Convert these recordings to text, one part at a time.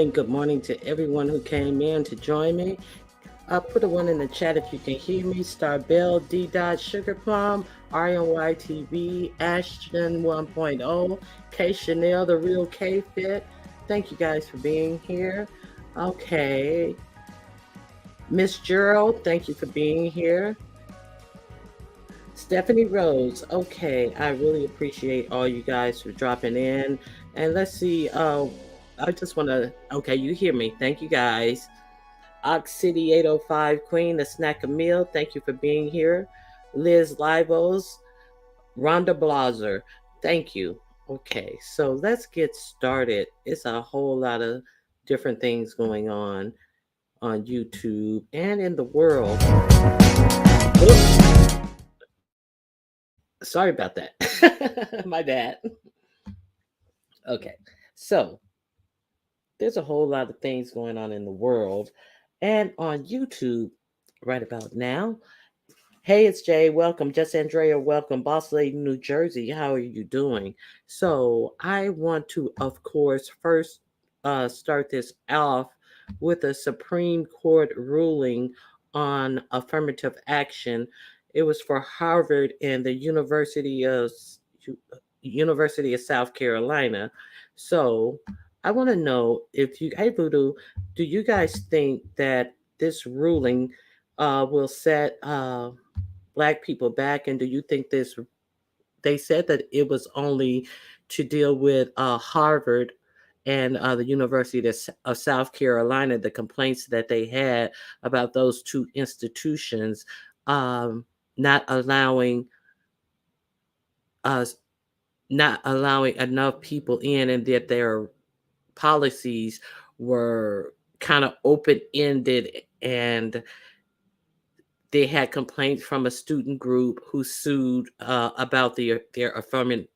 morning. Good morning to everyone who came in to join me. Put a one in the chat if you can hear me. Star Bell, D. Dot, Sugar Plum, RNYTV, Ashton 1.0, K Chanel, The Real K Fit. Thank you guys for being here. Okay. Miss Gerald, thank you for being here. Stephanie Rose, okay. I really appreciate all you guys for dropping in. And let's see. I just want to, okay, you hear me. Thank you guys. Ox City 805 Queen, the Snack a Meal, thank you for being here. Liz Libos, Rhonda Blazer, thank you. Okay, so let's get started. It's a whole lot of different things going on YouTube and in the world. Oops, sorry about that. My bad. Okay, so there's a whole lot of things going on in the world and on YouTube right about now. Hey, it's Jay. Welcome. Just Andrea, welcome. Boss Lady, New Jersey. How are you doing? So, I want to, of course, first start this off with a Supreme Court ruling on affirmative action. It was for Harvard and the University of South Carolina. So, I want to know if you, hey, Voodoo, do you guys think that this ruling will set Black people back? And do you think this, they said that it was only to deal with Harvard and the University of South Carolina, the complaints that they had about those two institutions um, not allowing us, not allowing enough people in, and that their policies were kind of open ended, and they had complaints from a student group who sued about their affirmative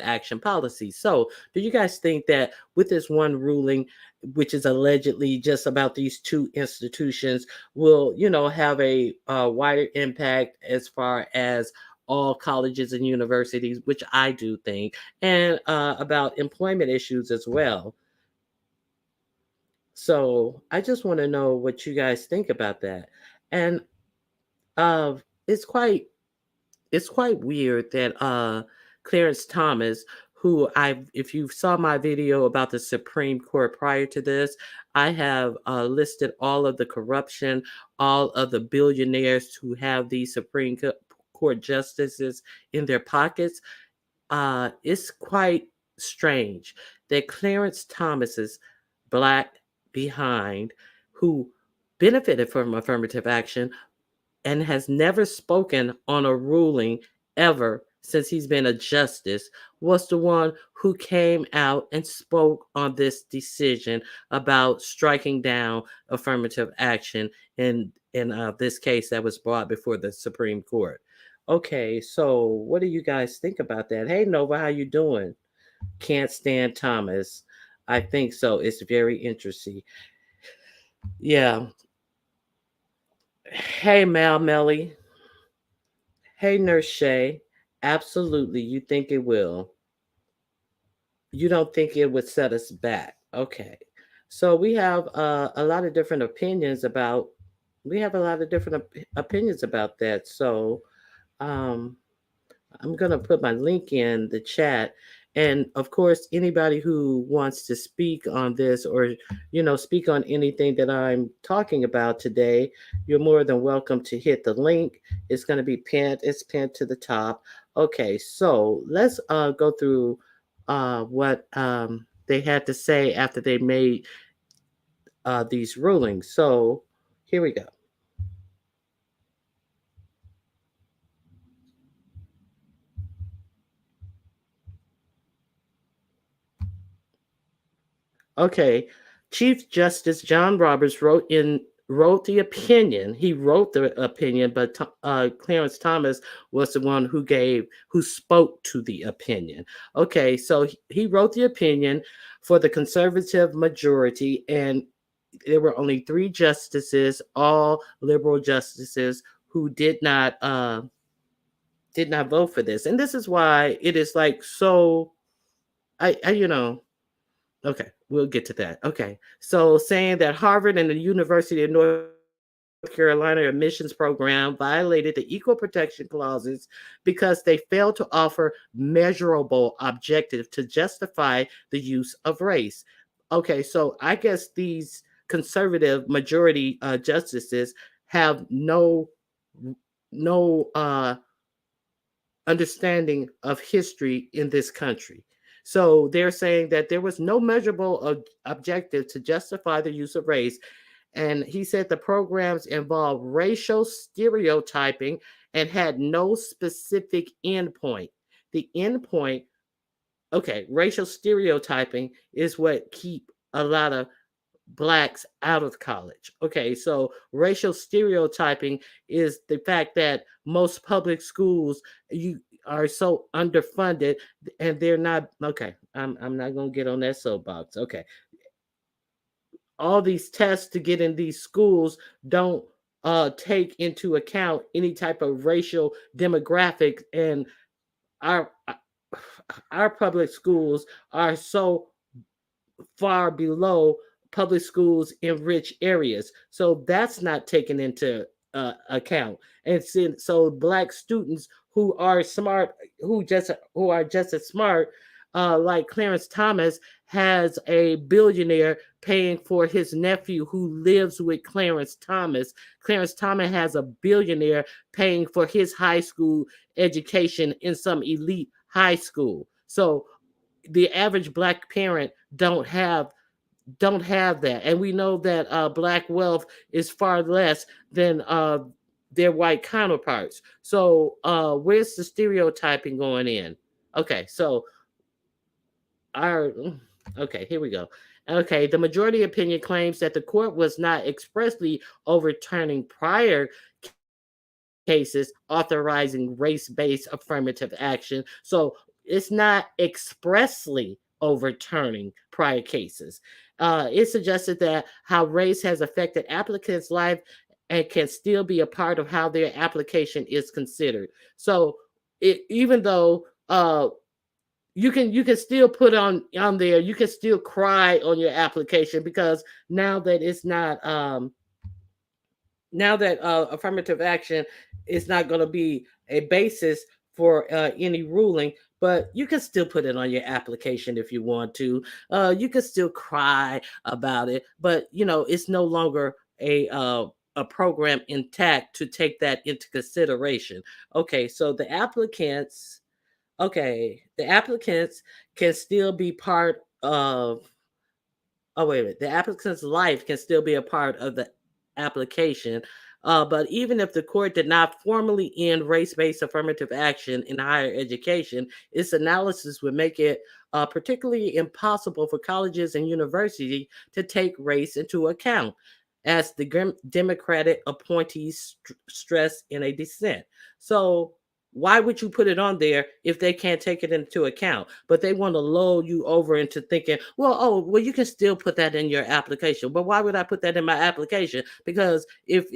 action policy. So, do you guys think that with this one ruling, which is allegedly just about these two institutions, will have a wider impact as far as all colleges and universities, which I do think, and about employment issues as well? So, I just want to know what you guys think about that. And uh, it's quite it's quite weird that Clarence Thomas, who I, if you saw my video about the Supreme Court prior to this, I have listed all of the corruption, all of the billionaires who have these Court justices in their pockets. It's quite strange that Clarence Thomas's black behind, who benefited from affirmative action, and has never spoken on a ruling ever since he's been a justice, was the one who came out and spoke on this decision about striking down affirmative action in this case that was brought before the Supreme Court. Okay, so what do you guys think about that? Hey Nova, how you doing? Can't stand Thomas. I think so. It's very interesting. Yeah. Hey Mal Melly. Hey, Nurse Shay. Absolutely, you think it will. You don't think it would set us back. Okay. So we have a lot of different opinions about. We have a lot of different opinions about that. So um, I'm going to put my link in the chat. And of course, anybody who wants to speak on this or, speak on anything that I'm talking about today, you're more than welcome to hit the link. It's going to be pinned. It's pinned to the top. Okay, so let's go through what they had to say after they made these rulings. So here we go. Okay, Chief Justice John Roberts wrote the opinion. He wrote the opinion, but Clarence Thomas was the one who spoke to the opinion. Okay, so he wrote the opinion for the conservative majority, and there were only three justices, all liberal justices, who did not vote for this, and this is why it is like so. I Okay, we'll get to that. Okay. So saying that Harvard and the University of North Carolina admissions program violated the equal protection clauses because they failed to offer measurable objective to justify the use of race. Okay, so I guess these conservative majority justices have no understanding of history in this country. So they're saying that there was no measurable objective to justify the use of race. And he said the programs involved racial stereotyping and had no specific endpoint. The endpoint, okay, racial stereotyping is what keep a lot of blacks out of college. Okay, so racial stereotyping is the fact that most public schools you are so underfunded and they're not okay. I'm not gonna get on that soapbox. Okay, all these tests to get in these schools don't take into account any type of racial demographics, and our our public schools are so far below public schools in rich areas. So that's not taken into account. And so black students who are smart, who are just as smart, like Clarence Thomas has a billionaire paying for his nephew who lives with Clarence Thomas. Clarence Thomas has a billionaire paying for his high school education in some elite high school. So the average black parent don't have that, and we know that black wealth is far less than their white counterparts. So where's the stereotyping going in? Okay, so our okay, here we go. Okay, the majority opinion claims that the court was not expressly overturning prior cases authorizing race-based affirmative action. So it's not expressly overturning prior cases. It suggested that how race has affected applicants' life and can still be a part of how their application is considered. So even though you can still put on there, you can still cry on your application because now that it's not now that affirmative action is not going to be a basis for any ruling, but you can still put it on your application if you want to. You can still cry about it, but it's no longer a program intact to take that into consideration. Okay, so the applicants can still be part of Oh, wait a minute. The applicant's life can still be a part of the application. But even if the court did not formally end race based affirmative action in higher education, its analysis would make it particularly impossible for colleges and universities to take race into account, as the Democratic appointees stress in a dissent. So, why would you put it on there if they can't take it into account? But they want to lull you over into thinking, well, you can still put that in your application. But why would I put that in my application? Because if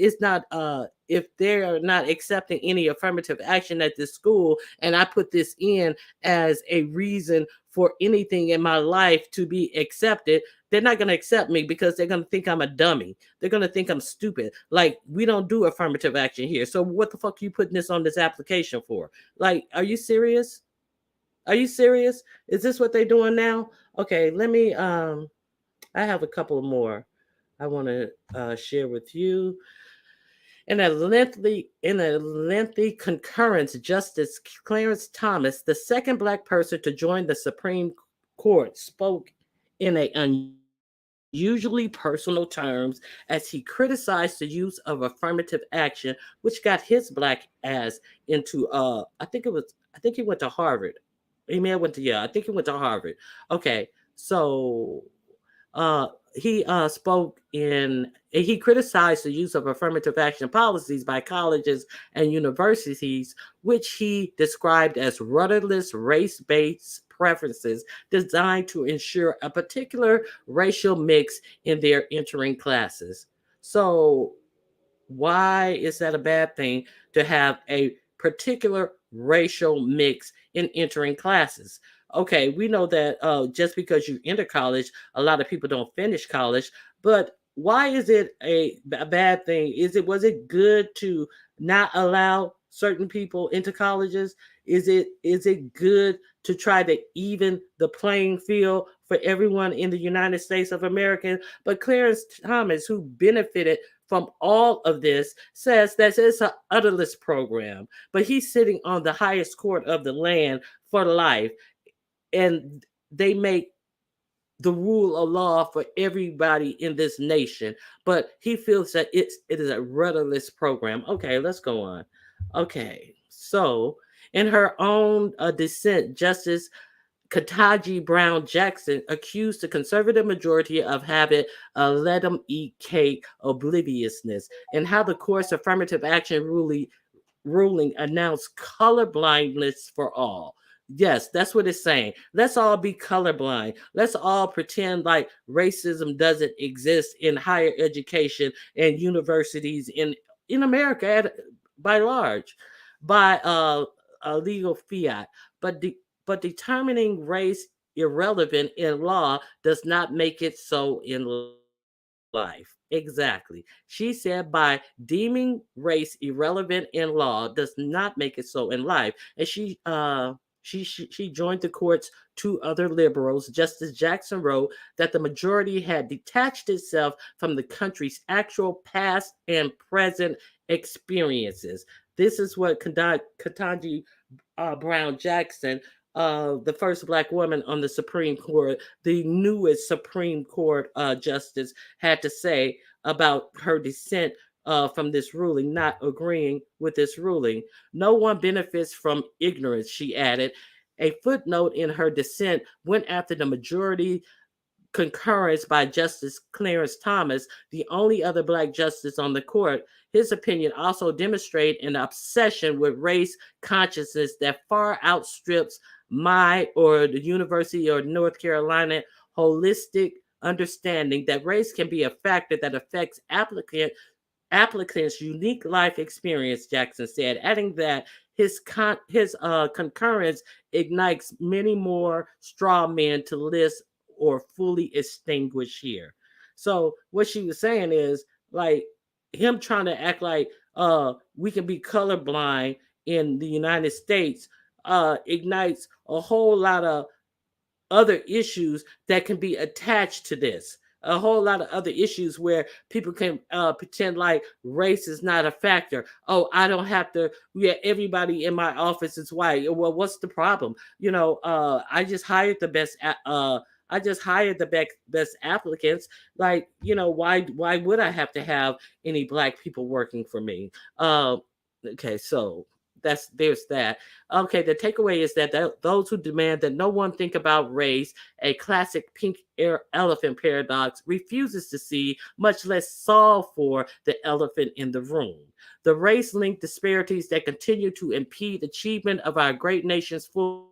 they're not accepting any affirmative action at this school, and I put this in as a reason for anything in my life to be accepted, they're not going to accept me because they're going to think I'm a dummy. They're going to think I'm stupid. Like, we don't do affirmative action here. So what the fuck are you putting this on this application for? Like, are you serious? Are you serious? Is this what they're doing now? Okay, let me I have a couple more I want to share with you. In a lengthy concurrence, Justice Clarence Thomas, the second black person to join the Supreme Court, spoke in a unusually personal terms as he criticized the use of affirmative action, which got his black ass into I think he went to Harvard. He may have went to yeah, I think he went to Harvard. Okay, so he criticized the use of affirmative action policies by colleges and universities, which he described as rudderless race-based preferences designed to ensure a particular racial mix in their entering classes. So why is that a bad thing to have a particular racial mix in entering classes? okay, we know that just because you enter college, a lot of people don't finish college. But why is it a bad thing? Was it good to not allow certain people into colleges? Is it good to try to even the playing field for everyone in the United States of America? But Clarence Thomas, who benefited from all of this, says that it's an utterless program, but he's sitting on the highest court of the land for life, and they make the rule of law for everybody in this nation. But he feels that it is a rudderless program. Okay, let's go on. Okay, so in her own dissent, Justice Kataji Brown Jackson accused the conservative majority of having a let them eat cake obliviousness, and how the court's affirmative action ruling announced color blindness for all. Yes, that's what it's saying. Let's all be colorblind. Let's all pretend like racism doesn't exist in higher education and universities in America by large, by a legal fiat. But but determining race irrelevant in law does not make it so in life. Exactly. She said by deeming race irrelevant in law does not make it so in life. And she joined the court's two other liberals. Justice Jackson wrote that the majority had detached itself from the country's actual past and present experiences. This is what Ketanji Brown Jackson, the first black woman on the Supreme Court, the newest Supreme Court justice, had to say about her dissent from this ruling, not agreeing with this ruling. No one benefits from ignorance, she added. A footnote in her dissent went after the majority concurrence by Justice Clarence Thomas, the only other black justice on the court. His opinion also demonstrated an obsession with race consciousness that far outstrips my or the University of North Carolina holistic understanding that race can be a factor that affects applicant's unique life experience, Jackson said, adding that his concurrence ignites many more straw men to list or fully extinguish here. So what she was saying is like him trying to act like we can be colorblind in the United States ignites a whole lot of other issues that can be attached to this. A whole lot of other issues where people can pretend like race is not a factor. Oh, I don't have to. Yeah, everybody in my office is white. Well, what's the problem? I just hired the best. I just hired the best applicants. Like, why would I have to have any black people working for me? Okay, so there's that. Okay, the takeaway is that those who demand that no one think about race, a classic pink elephant paradox, refuses to see, much less solve for, the elephant in the room. The race linked disparities that continue to impede achievement of our great nation's full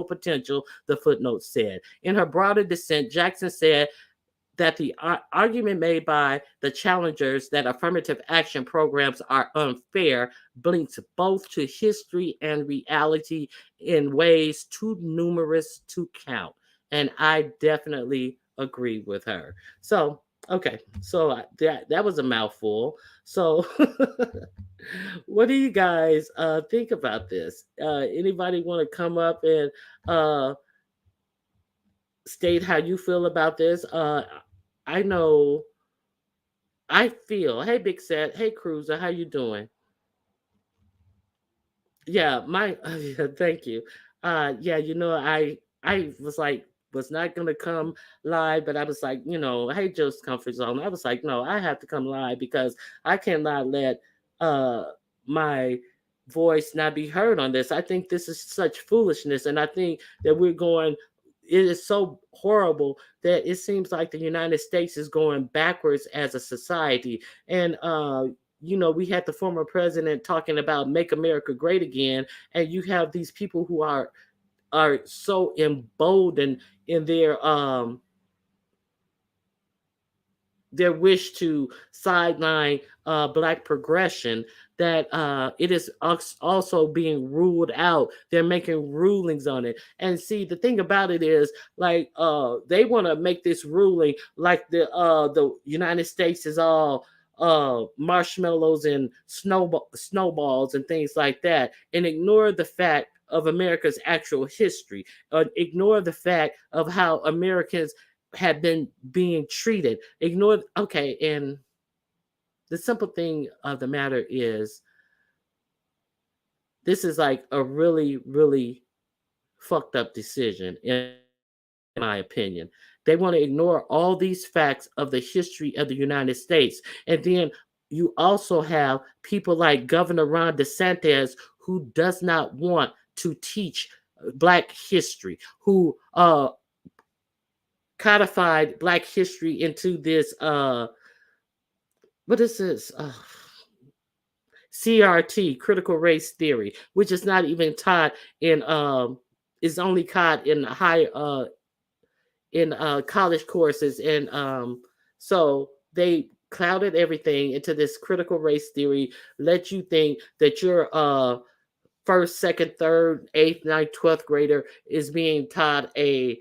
potential, the footnote said. In her broader dissent, Jackson said that the argument made by the challengers that affirmative action programs are unfair blinks both to history and reality in ways too numerous to count. And I definitely agree with her. So, okay, so that was a mouthful. So, what do you guys think about this? Anybody want to come up and state how you feel about this? I know I feel. Hey, Big Set. Hey, Cruiser. How you doing? Yeah, my yeah, thank you. Yeah, I was not gonna come live, but I was like, hey, Joe's comfort zone. I was like, no, I have to come live because I cannot let uh my voice not be heard on this. I think this is such foolishness, and I think that we're going. It is so horrible that it seems like the United States is going backwards as a society, and we had the former president talking about make America great again, and you have these people who are so emboldened in their their wish to sideline black progression, that it is also being ruled out. They're making rulings on it. And see, the thing about it is, like, they want to make this ruling like the United States is all marshmallows and snowballs and things like that, and ignore the fact of America's actual history, ignore the fact of how Americans have been being treated. Ignore, okay, and the simple thing of the matter is, this is like a really, really fucked up decision, in my opinion. They want to ignore all these facts of the history of the United States. And then you also have people like Governor Ron DeSantis, who does not want to teach Black history, who codified Black history into this what is this? CRT, critical race theory, which is not even taught in is only taught in high in college courses, and so they clouded everything into this critical race theory, let you think that your first, second, third, eighth, ninth, 12th grader is being taught a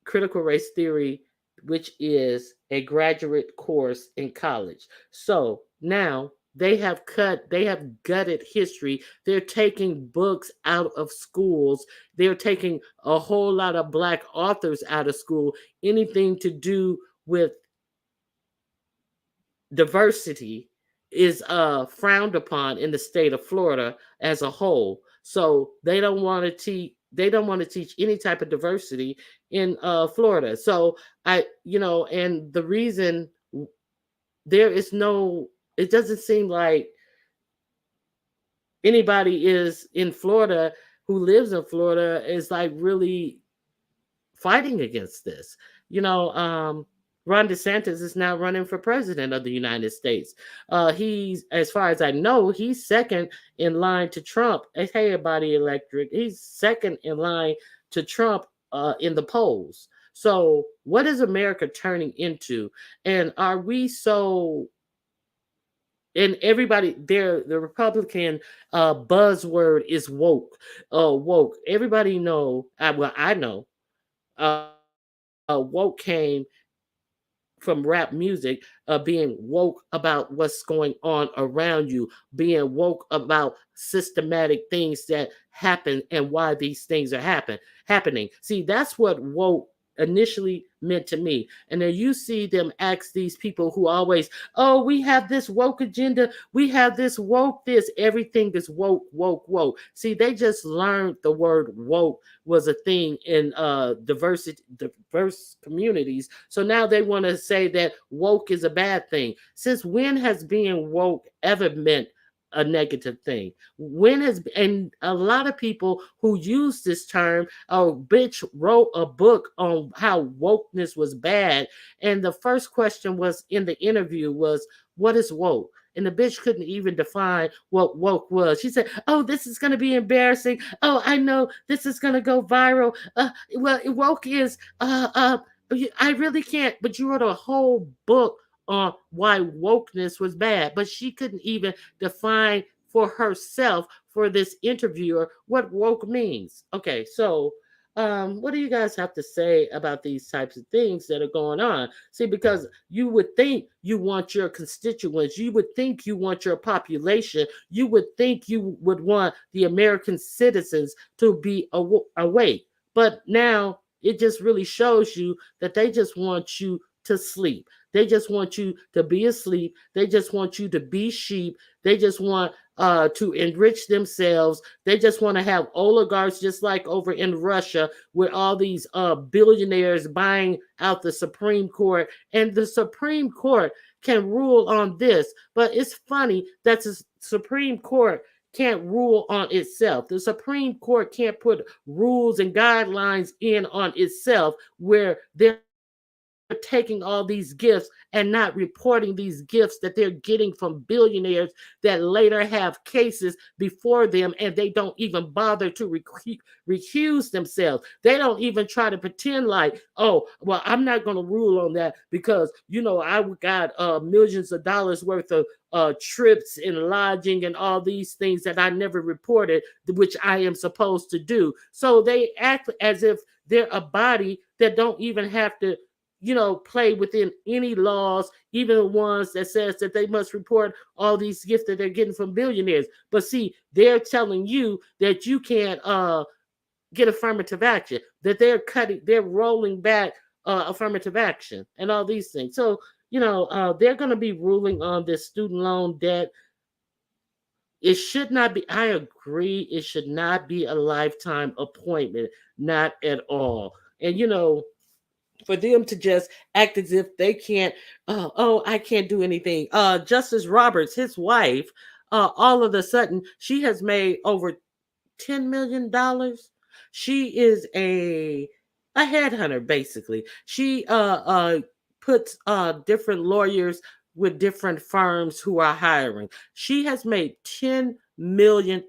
critical race theory, which is a graduate course in college. So now they have gutted history. They're taking books out of schools. They're taking a whole lot of Black authors out of school. Anything to do with diversity is frowned upon in the state of Florida as a whole. So they don't want to teach any type of diversity in Florida. So and the reason there is no, it doesn't seem like anybody is in Florida who lives in Florida is like really fighting against this. Ron DeSantis is now running for president of the United States. He's, as far as I know, he's second in line to Trump. Hey, body electric. He's second in line to Trump in the polls. So, what is America turning into? And are we so? And everybody there, the Republican buzzword is woke. Woke. Everybody know. Well, I know. Woke came from rap music, being woke about what's going on around you, being woke about systematic things that happen and why these things are happening. See, that's what woke initially meant to me. And then you see them ask these people who always, oh, we have this woke agenda, we have this woke, this, everything is woke, woke, woke. See, they just learned the word woke was a thing in diverse communities. So now they want to say that woke is a bad thing. Since when has being woke ever meant a negative thing? When has, and a lot of people who use this term, bitch wrote a book on how wokeness was bad, and the first question was in the interview was, what is woke? And the bitch couldn't even define what woke was. She said, oh, this is going to be embarrassing. Oh, I know this is going to go viral. Well, woke is, I really can't. But you wrote a whole book on why wokeness was bad. But she couldn't even define for herself, for this interviewer, what woke means. Okay, so what do you guys have to say about these types of things that are going on? See, because you would think you want your constituents, you would think you want your population, you would think you would want the American citizens to be awake. But now it just really shows you that they just want you to sleep. They just want you to be asleep. They just want you to be sheep. They just want to enrich themselves. They just want to have oligarchs, just like over in Russia, with all these billionaires buying out the Supreme Court. And the Supreme Court can rule on this. But it's funny that the Supreme Court can't rule on itself. The Supreme Court can't put rules and guidelines in on itself where they're taking all these gifts and not reporting these gifts that they're getting from billionaires that later have cases before them, and they don't even bother to recuse themselves. They don't even try to pretend like, oh, well, I'm not going to rule on that because, I got millions of dollars worth of trips and lodging and all these things that I never reported, which I am supposed to do. So they act as if they're a body that don't even have to, play within any laws, even the ones that says that they must report all these gifts that they're getting from billionaires. But see, they're telling you that you can't get affirmative action, that they're rolling back affirmative action and all these things. So, they're going to be ruling on this student loan debt. It should not be, I agree, it should not be a lifetime appointment, not at all. And, for them to just act as if they can't, oh, I can't do anything. Justice Roberts, his wife, all of a sudden, she has made over $10 million. She is a headhunter, basically. She puts different lawyers with different firms who are hiring. She has made $10 million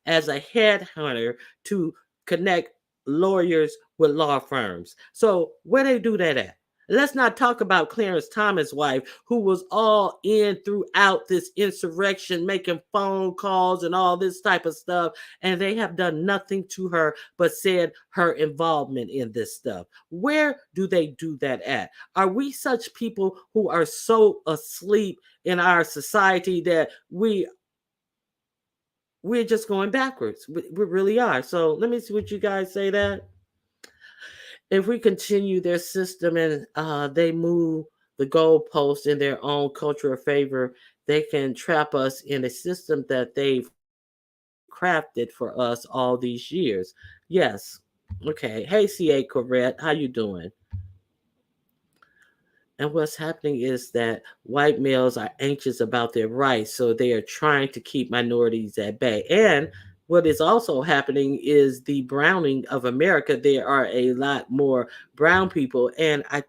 as a headhunter to connect lawyers with law firms. So where they do that at? Let's not talk about Clarence Thomas' wife, who was all in throughout this insurrection, making phone calls and all this type of stuff. And they have done nothing to her but said her involvement in this stuff. Where do they do that at? Are we such people who are so asleep in our society that we're just going backwards? We really are. So let me see what you guys say that. If we continue their system and they move the goalposts in their own cultural favor, they can trap us in a system that they've crafted for us all these years. Yes. Okay. Hey, CA Correct. How you doing? And what's happening is that white males are anxious about their rights, so they are trying to keep minorities at bay. And what is also happening is the browning of America. There are a lot more brown people, and I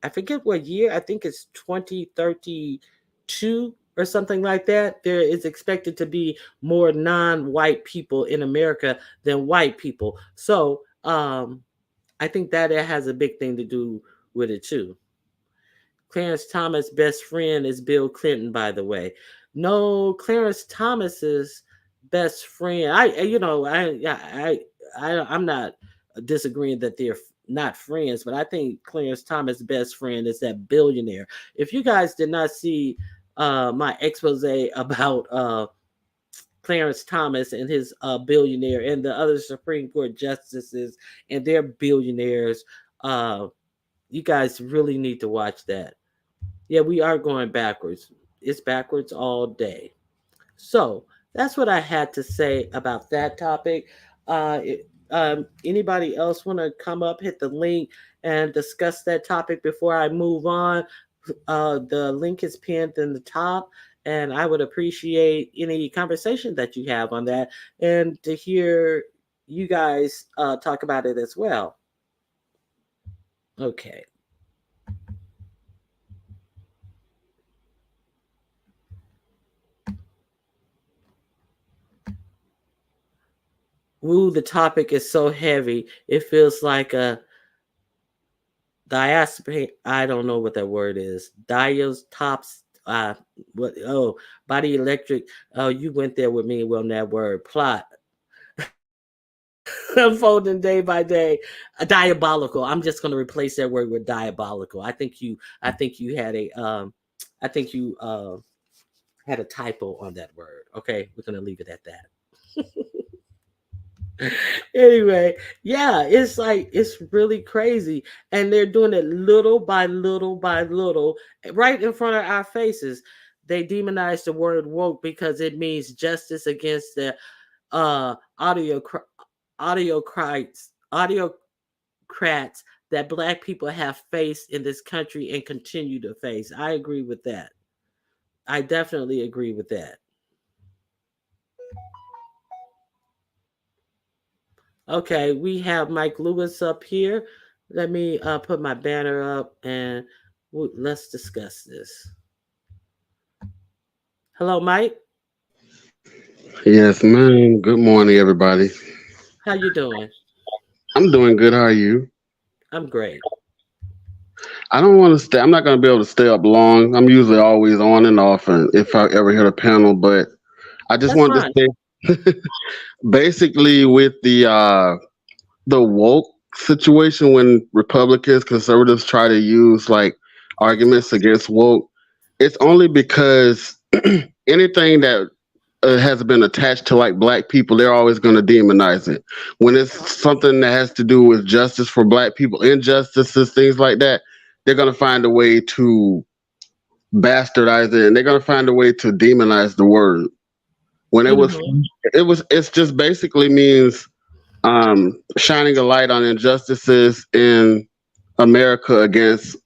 forget what year. I think it's 2032 or something like that. There is expected to be more non-white people in America than white people. So I think that it has a big thing to do with it too. Clarence Thomas' best friend is Bill Clinton, by the way. No, Clarence Thomas's best friend. I'm not disagreeing that they're not friends, but I think Clarence Thomas' best friend is that billionaire. If you guys did not see my expose about Clarence Thomas and his billionaire and the other Supreme Court justices and their billionaires, you guys really need to watch that. Yeah, we are going backwards. It's backwards all day. So that's what I had to say about that topic. Anybody else want to come up, hit the link, and discuss that topic before I move on? The link is pinned in the top, and I would appreciate any conversation that you have on that and to hear you guys talk about it as well. Okay. Ooh, the topic is so heavy. It feels like a diaspora. I don't know what that word is. Dios tops. What? Oh, body electric. Oh, you went there with me on that word. Plot unfolding day by day. Diabolical. I'm just going to replace that word with diabolical. I think you. I think you had a. I think you had a typo on that word. Okay, we're going to leave it at that. Anyway, yeah, it's like it's really crazy, and they're doing it little by little by little, right in front of our faces. They demonize the word woke because it means justice against the audio autocrats that black people have faced in this country and continue to face. I agree with that. I definitely agree with that. Okay, we have Mike Lewis up here. Let me put my banner up and let's discuss this. Hello, Mike. Yes, ma'am. Good morning, everybody. How you doing? I'm doing good. How are you? I'm great. I don't want to stay. I'm not going to be able to stay up long. I'm usually always on and off, and if I ever hit a panel, but I just That's wanted fine. to say, basically, with the woke situation, when Republicans, conservatives try to use like arguments against woke, it's only because anything that has been attached to like black people, they're always going to demonize it. When it's something that has to do with justice for black people, injustices, things like that, they're going to find a way to bastardize it, and they're going to find a way to demonize the word. When Hmm. it's just basically means shining a light on injustices in America against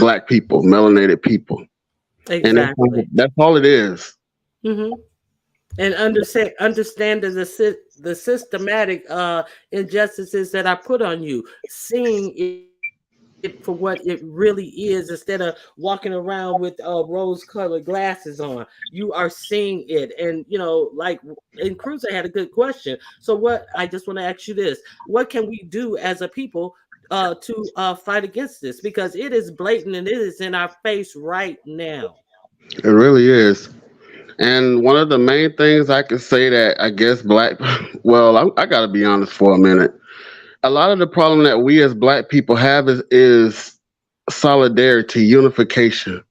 black people, melanated people, and Exactly. that's all it is. Hmm. And understanding the systematic injustices that I put on you, seeing it for what it really is, instead of walking around with rose-colored glasses on. You are seeing it, and and Cruiser had a good question. So, what I just want to ask you this: what can we do as a people to fight against this? Because it is blatant and it is in our face right now. It really is. And one of the main things I could say that I guess black, well, I got to be honest for a minute. A lot of the problem that we as black people have is solidarity, unification.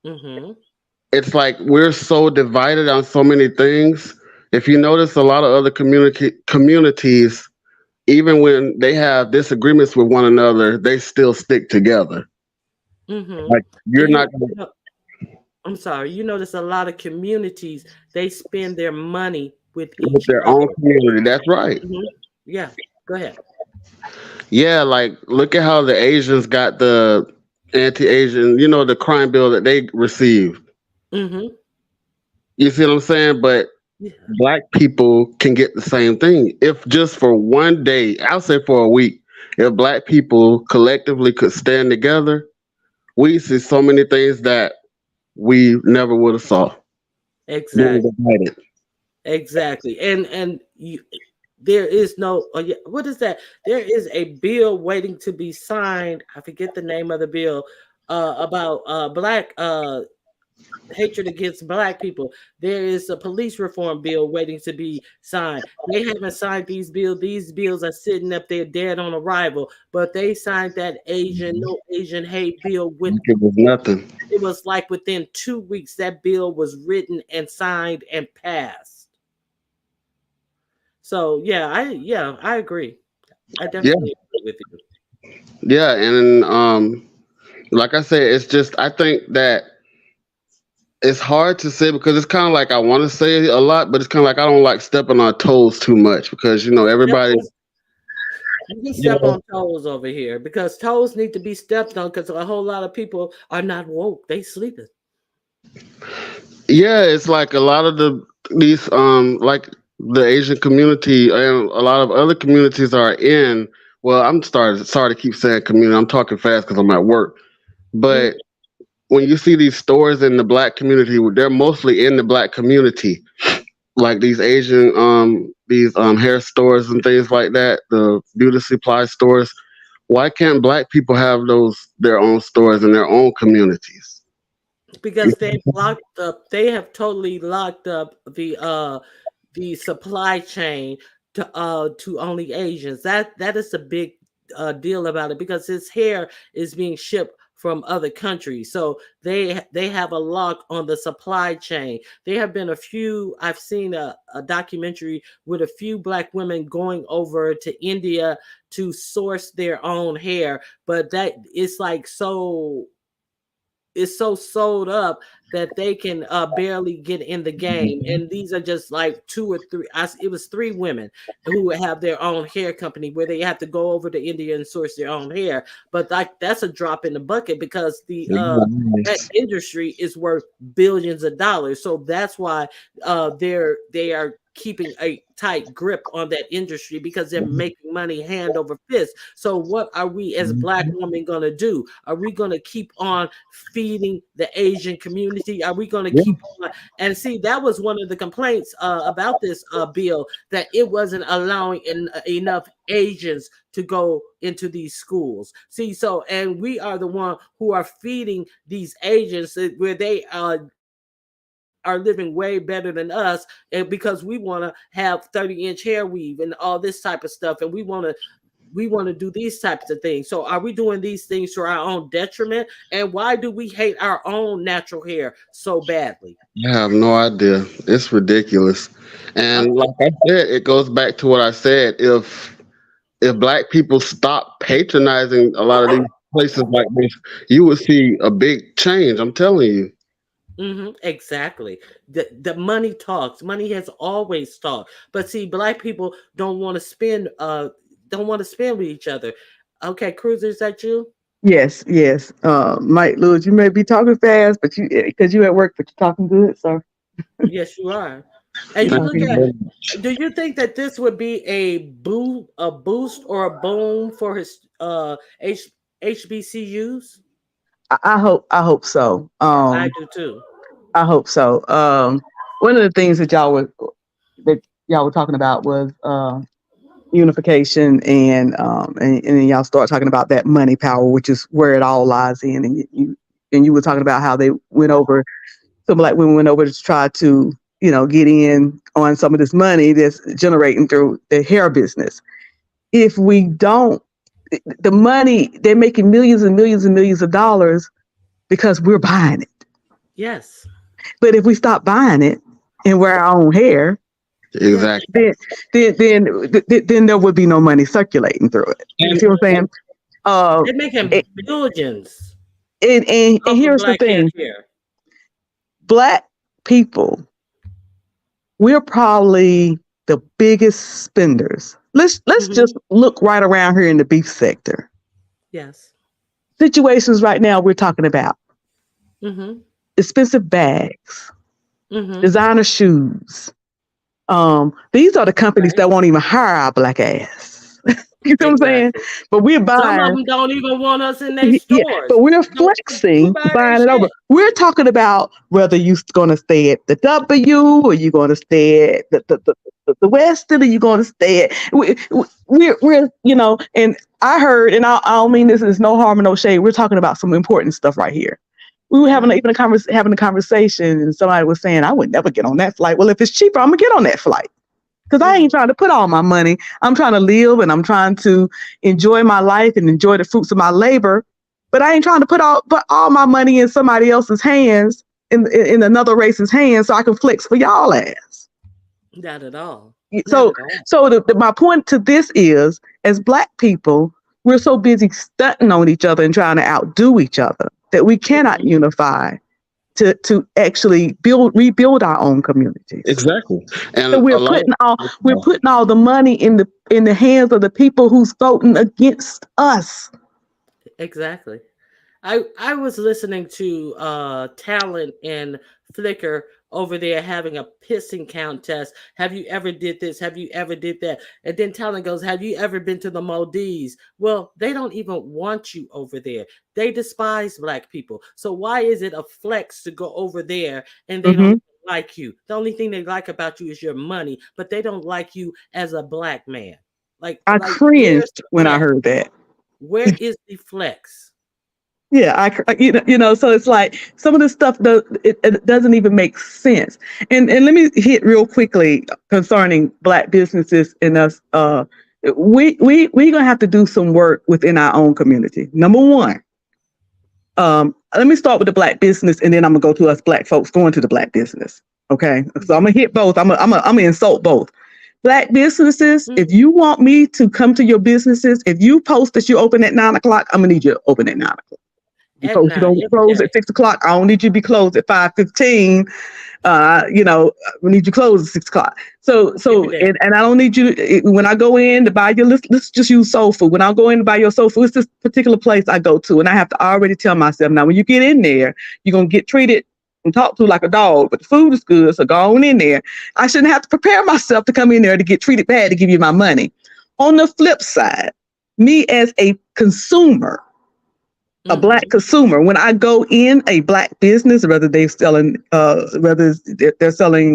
Mm-hmm. It's like we're so divided on so many things. If you notice, a lot of other communities, even when they have disagreements with one another, they still stick together. Mm-hmm. Like you're And not gonna I'm sorry, you notice a lot of communities, they spend their money with with each their own other. community. That's right. Hmm. Yeah, go ahead. Yeah, like look at how the Asians got the anti-Asian, the crime bill that they received. Hmm. You see what I'm saying? But Yeah, black people can get the same thing if just for one day, I'll say for a week, if black people collectively could stand together, we see so many things that we never would have saw. Being exactly. divided. Exactly. And there is no yeah, what is that? There is a bill waiting to be signed. I forget the name of the bill about black hatred against black people. There is a police reform bill waiting to be signed. They haven't signed these bills. These bills are sitting up there dead on arrival, but they signed that no Asian hate bill with Like it was nothing. it was like within 2 weeks that bill was written and signed and passed. So I agree. I Yeah, definitely agree with you. yeah, and like I said, it's just I think that it's hard to say because it's kind of like I want to say a lot, but it's kind of like I don't like stepping on toes too much because Step everybody, on, you can you step know, on toes over here because toes need to be stepped on because a whole lot of people are not woke. They sleeping. yeah, it's like a lot of these like the Asian community and a lot of other communities are in. Well, I'm sorry to keep saying community. I'm talking fast because I'm at work, Mhm. but when you see these stores in the black community, they're mostly in the black community, like these Asian these hair stores and things like that, the beauty supply stores. Why can't black people have those their own stores in their own communities? Because they've locked up. They have totally locked up the supply chain to only Asians. That is a big deal about it because his hair is being shipped from other countries. So they have a lock on the supply chain. There have been a few. I've seen a documentary with a few black women going over to India to source their own hair, but that it's like so is so sold up that they can barely get in the game. And these are just like two or three. It was three women who have their own hair company where they have to go over to India and source their own hair. But like that's a drop in the bucket because the that industry is worth billions of dollars. So that's why they are. keeping a tight grip on that industry because they're making money hand over fist. So what are we as Black women going to do? Are we going to keep on feeding the Asian community? Are we going to keep on? And see, that was one of the complaints about this bill, that it wasn't allowing enough Asians to go into these schools. See, so, and we are the one who are feeding these Asians where they are living way better than us, and because we want to have 30-inch hair weave and all this type of stuff, and we want to do these types of things. So are we doing these things to our own detriment? And why do we hate our own natural hair so badly? I have no idea. It's ridiculous. And Okay. like I said, it goes back to what I said. If black people stop patronizing a lot of these places like this, you would see a big change. I'm telling you. Exactly. The money talks. Money has always talked. But see, Black people don't want to spend with each other. Okay, Cruiser, is that you? Yes, yes. Mike Lewis, you may be talking fast, but you because you at work, but you're talking good, sir. Yes, you are. And You're you Thank look you talking at, good. very much. do you think that this would be a boost or a boom for his HBCUs? I hope so. I do too. I hope so. One of the things that y'all were talking about was unification, and then y'all start talking about that money power, which is where it all lies in. And you were talking about how they went over, some Black women went over to try to get in on some of this money that's generating through the hair business. If we don't, the money, they're making millions and millions and millions of dollars because we're buying it. Yes. But if we stop buying it and wear our own hair, Yes. Exactly. then then there would be no money circulating through it. You And see what I'm saying? Uh, They're making and, billions and off of here's the Black hair thing: care. Black people, we're probably the biggest spenders. Let's Hmm. just look right around here in the beef sector. Yes. Situations right now we're talking about Hmm. expensive bags, Hmm. designer shoes. These are the companies Right. that won't even hire our Black ass. You see what I'm saying? Exactly. But we're Some of buying. them don't even want us in their Yeah, stores. but we're Don't we flexing, buy their buying it over. shit? We're talking about whether you're going to stay at the W or you're going to stay at the Westin, or you're going to stay at. We're and I heard, and I don't mean this is no harm or no shade. We're talking about some important stuff right here. We were having Hmm. having a conversation, and somebody was saying, "I would never get on that flight." Well, if it's cheaper, I'm gonna get on that flight. Because I Hmm. ain't trying to put all my money. I'm trying to live, and I'm trying to enjoy my life and enjoy the fruits of my labor. But I ain't trying to put all my money in somebody else's hands, in another race's hands, so I can flex for y'all ass. Not at all. Not So at all. so my point to this is, as Black people, we're so busy stunting on each other and trying to outdo each other that we cannot Hmm. unify to actually rebuild our own communities. exactly. So And a we're lot putting all we're of putting all the money in the hands of the people who's voting against us. Exactly. I was listening to Talent and Flickr over there having a pissing contest. Have you ever did this? Have you ever did that? And then Talent goes, "Have you ever been to the Maldives?" Well, they don't even want you over there. They despise Black people. So why is it a flex to go over there and they don't Hmm. even like you? The only thing they like about you is your money, but they don't like you as a Black man. I Where's cringed the when I flex? heard that. Where is the flex? Yeah, so it's like some of this stuff it doesn't even make sense. And let me hit real quickly concerning Black businesses and us. We're gonna have to do some work within our own community. Number one, let me start with the Black business, and then I'm gonna go to us Black folks going to the Black business. Okay, so I'm gonna hit both. I'm gonna insult both. Black businesses, if Mhm. you want me to come to your businesses, if you post that you open at 9 o'clock, I'm gonna need you to open at 9 o'clock. You At post you're nine gonna every close day. at 6 o'clock. I don't need you to be closed at 5:15. We need you closed at 6 o'clock. Every day. And I don't need you when I go in to buy your let's just use soul food. When I go in to buy your soul food, it's this particular place I go to, and I have to already tell myself now when you get in there, you're gonna get treated and talk to like a dog, but the food is good, so go on in there. I shouldn't have to prepare myself to come in there to get treated bad to give you my money. On the flip side, me as a consumer, a black Mm-hmm. consumer, when I go in a black business, whether they're selling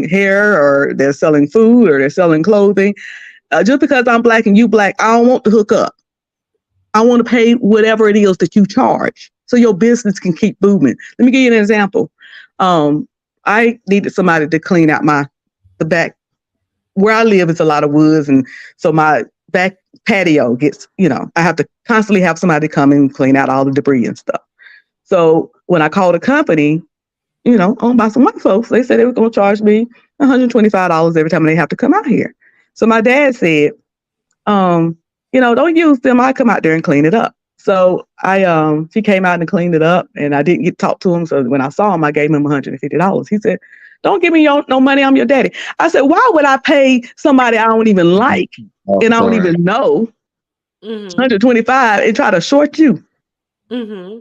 hair or they're selling food or they're selling clothing, just because I'm black and you black, I don't want to hook up. I want to pay whatever it is that you charge so your business can keep booming. Let me give you an example. I needed somebody to clean out the back. Where I live is a lot of woods, and so my back patio gets, I have to constantly have somebody come and clean out all the debris and stuff. So when I called a company, owned by some white folks, they said they were going to charge me $125 every time they have to come out here. So my dad said, don't use them. I come out there and clean it up. So she came out and cleaned it up, and I didn't get to talk to him. So when I saw him, I gave him $150. He said, "Don't give me no money. I'm your daddy." I said, "Why would I pay somebody I don't even like and I don't even know Mm-hmm. 125 and try to short you?" Mm-hmm.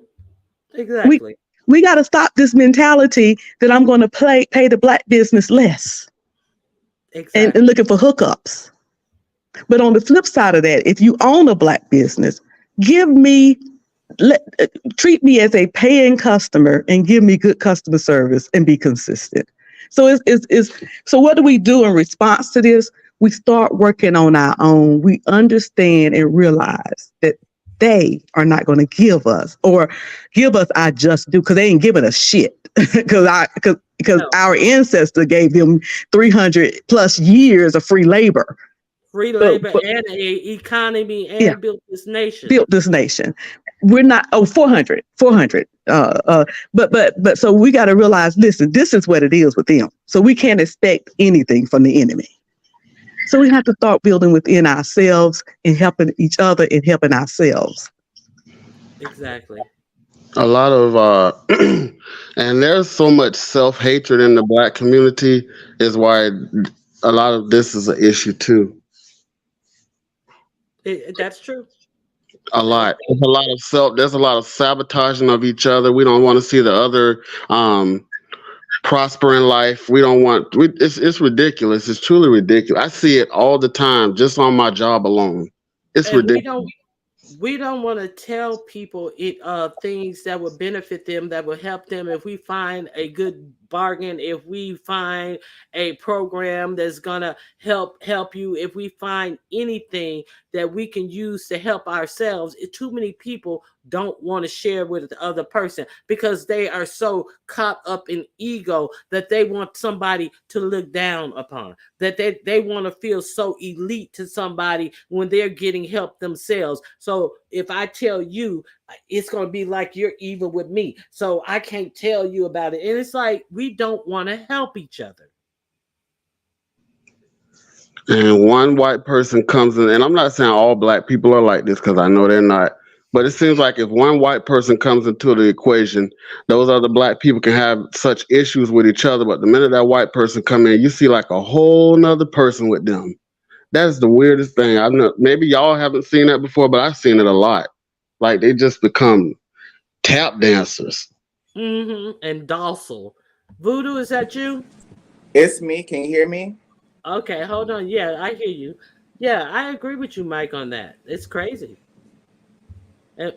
Exactly. We got to stop this mentality that I'm going to pay the black business less Exactly. and looking for hookups. But on the flip side of that, if you own a black business, treat me as a paying customer and give me good customer service and be consistent. So so what do we do in response to this? We start working on our own. We understand and realize that they are not going to give us our just due, because they ain't giving us shit. Because our ancestor gave them 300 plus years of free labor. Free labor and an economy and built this nation. We're not 400. But so we got to realize, listen, this is what it is with them. So we can't expect anything from the enemy. So we have to start building within ourselves and helping each other and helping ourselves. Exactly. A lot of and there's so much self-hatred in the black community is why a lot of this is an issue too. That's true. A lot. There's a lot of sabotaging of each other. We don't want to see the other prosper in life. We don't want it's ridiculous. It's truly ridiculous. I see it all the time just on my job alone. It's ridiculous. We don't want to tell people things that would benefit them, that will help them. If we find a good bargain, if we find a program that's gonna help you, if we find anything that we can use to help ourselves, too many people don't want to share with the other person because they are so caught up in ego that they want somebody to look down upon, that they want to feel so elite to somebody when they're getting help themselves. So if I tell you, it's going to be like you're even with me, so I can't tell you about it. And it's like we don't want to help each other. And one white person comes in, and I'm not saying all black people are like this because I know they're not. But it seems like if one white person comes into the equation, those other black people can have such issues with each other. But the minute that white person come in, you see like a whole nother person with them. That's the weirdest thing. I know maybe y'all haven't seen that before, but I've seen it a lot. Like they just become tap dancers. Mm-hmm. And docile. Voodoo, is that you? It's me. Can you hear me? Okay, hold on. Yeah, I hear you. Yeah, I agree with you, Mike, on that. It's crazy. And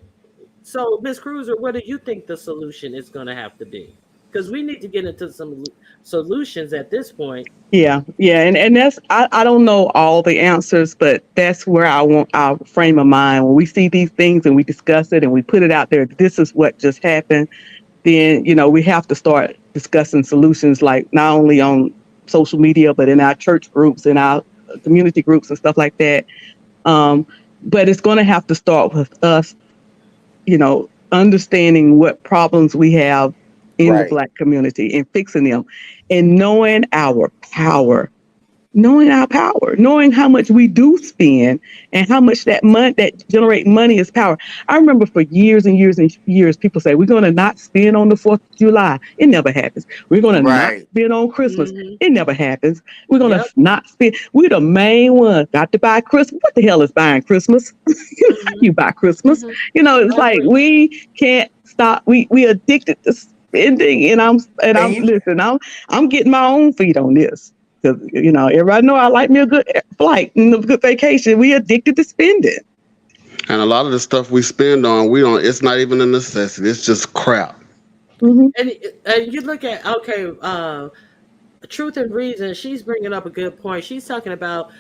so, Miss Cruiser, what do you think the solution is going to have to be? Because we need to get into some solutions at this point. Yeah. And that's, I don't know all the answers, but that's where I want our frame of mind. When we see these things and we discuss it and we put it out there, this is what just happened, then, we have to start discussing solutions, like not only on social media, but in our church groups, in our community groups and stuff like that. But it's going to have to start with us, understanding what problems we have in the Black community and fixing them, and knowing our power, knowing how much we do spend and how much that generate money is power. I remember for years and years and years, people say, we're going to not spend on the 4th of July. It never happens. We're going to not spend on Christmas. Mm-hmm. It never happens. We're going to not spend. We're the main ones. Got to buy Christmas. What the hell is buying Christmas? You buy Christmas. Mm-hmm. It's like we can't stop. We addicted to spending, and I'm And you, listen. I'm getting my own feet on this because everybody know I like me a good flight and a good vacation. We addicted to spending. And a lot of the stuff we spend on, we don't. It's not even a necessity. It's just crap. Hmm. And you look at, okay, Truth and Reason, she's bringing up a good point. She's talking about,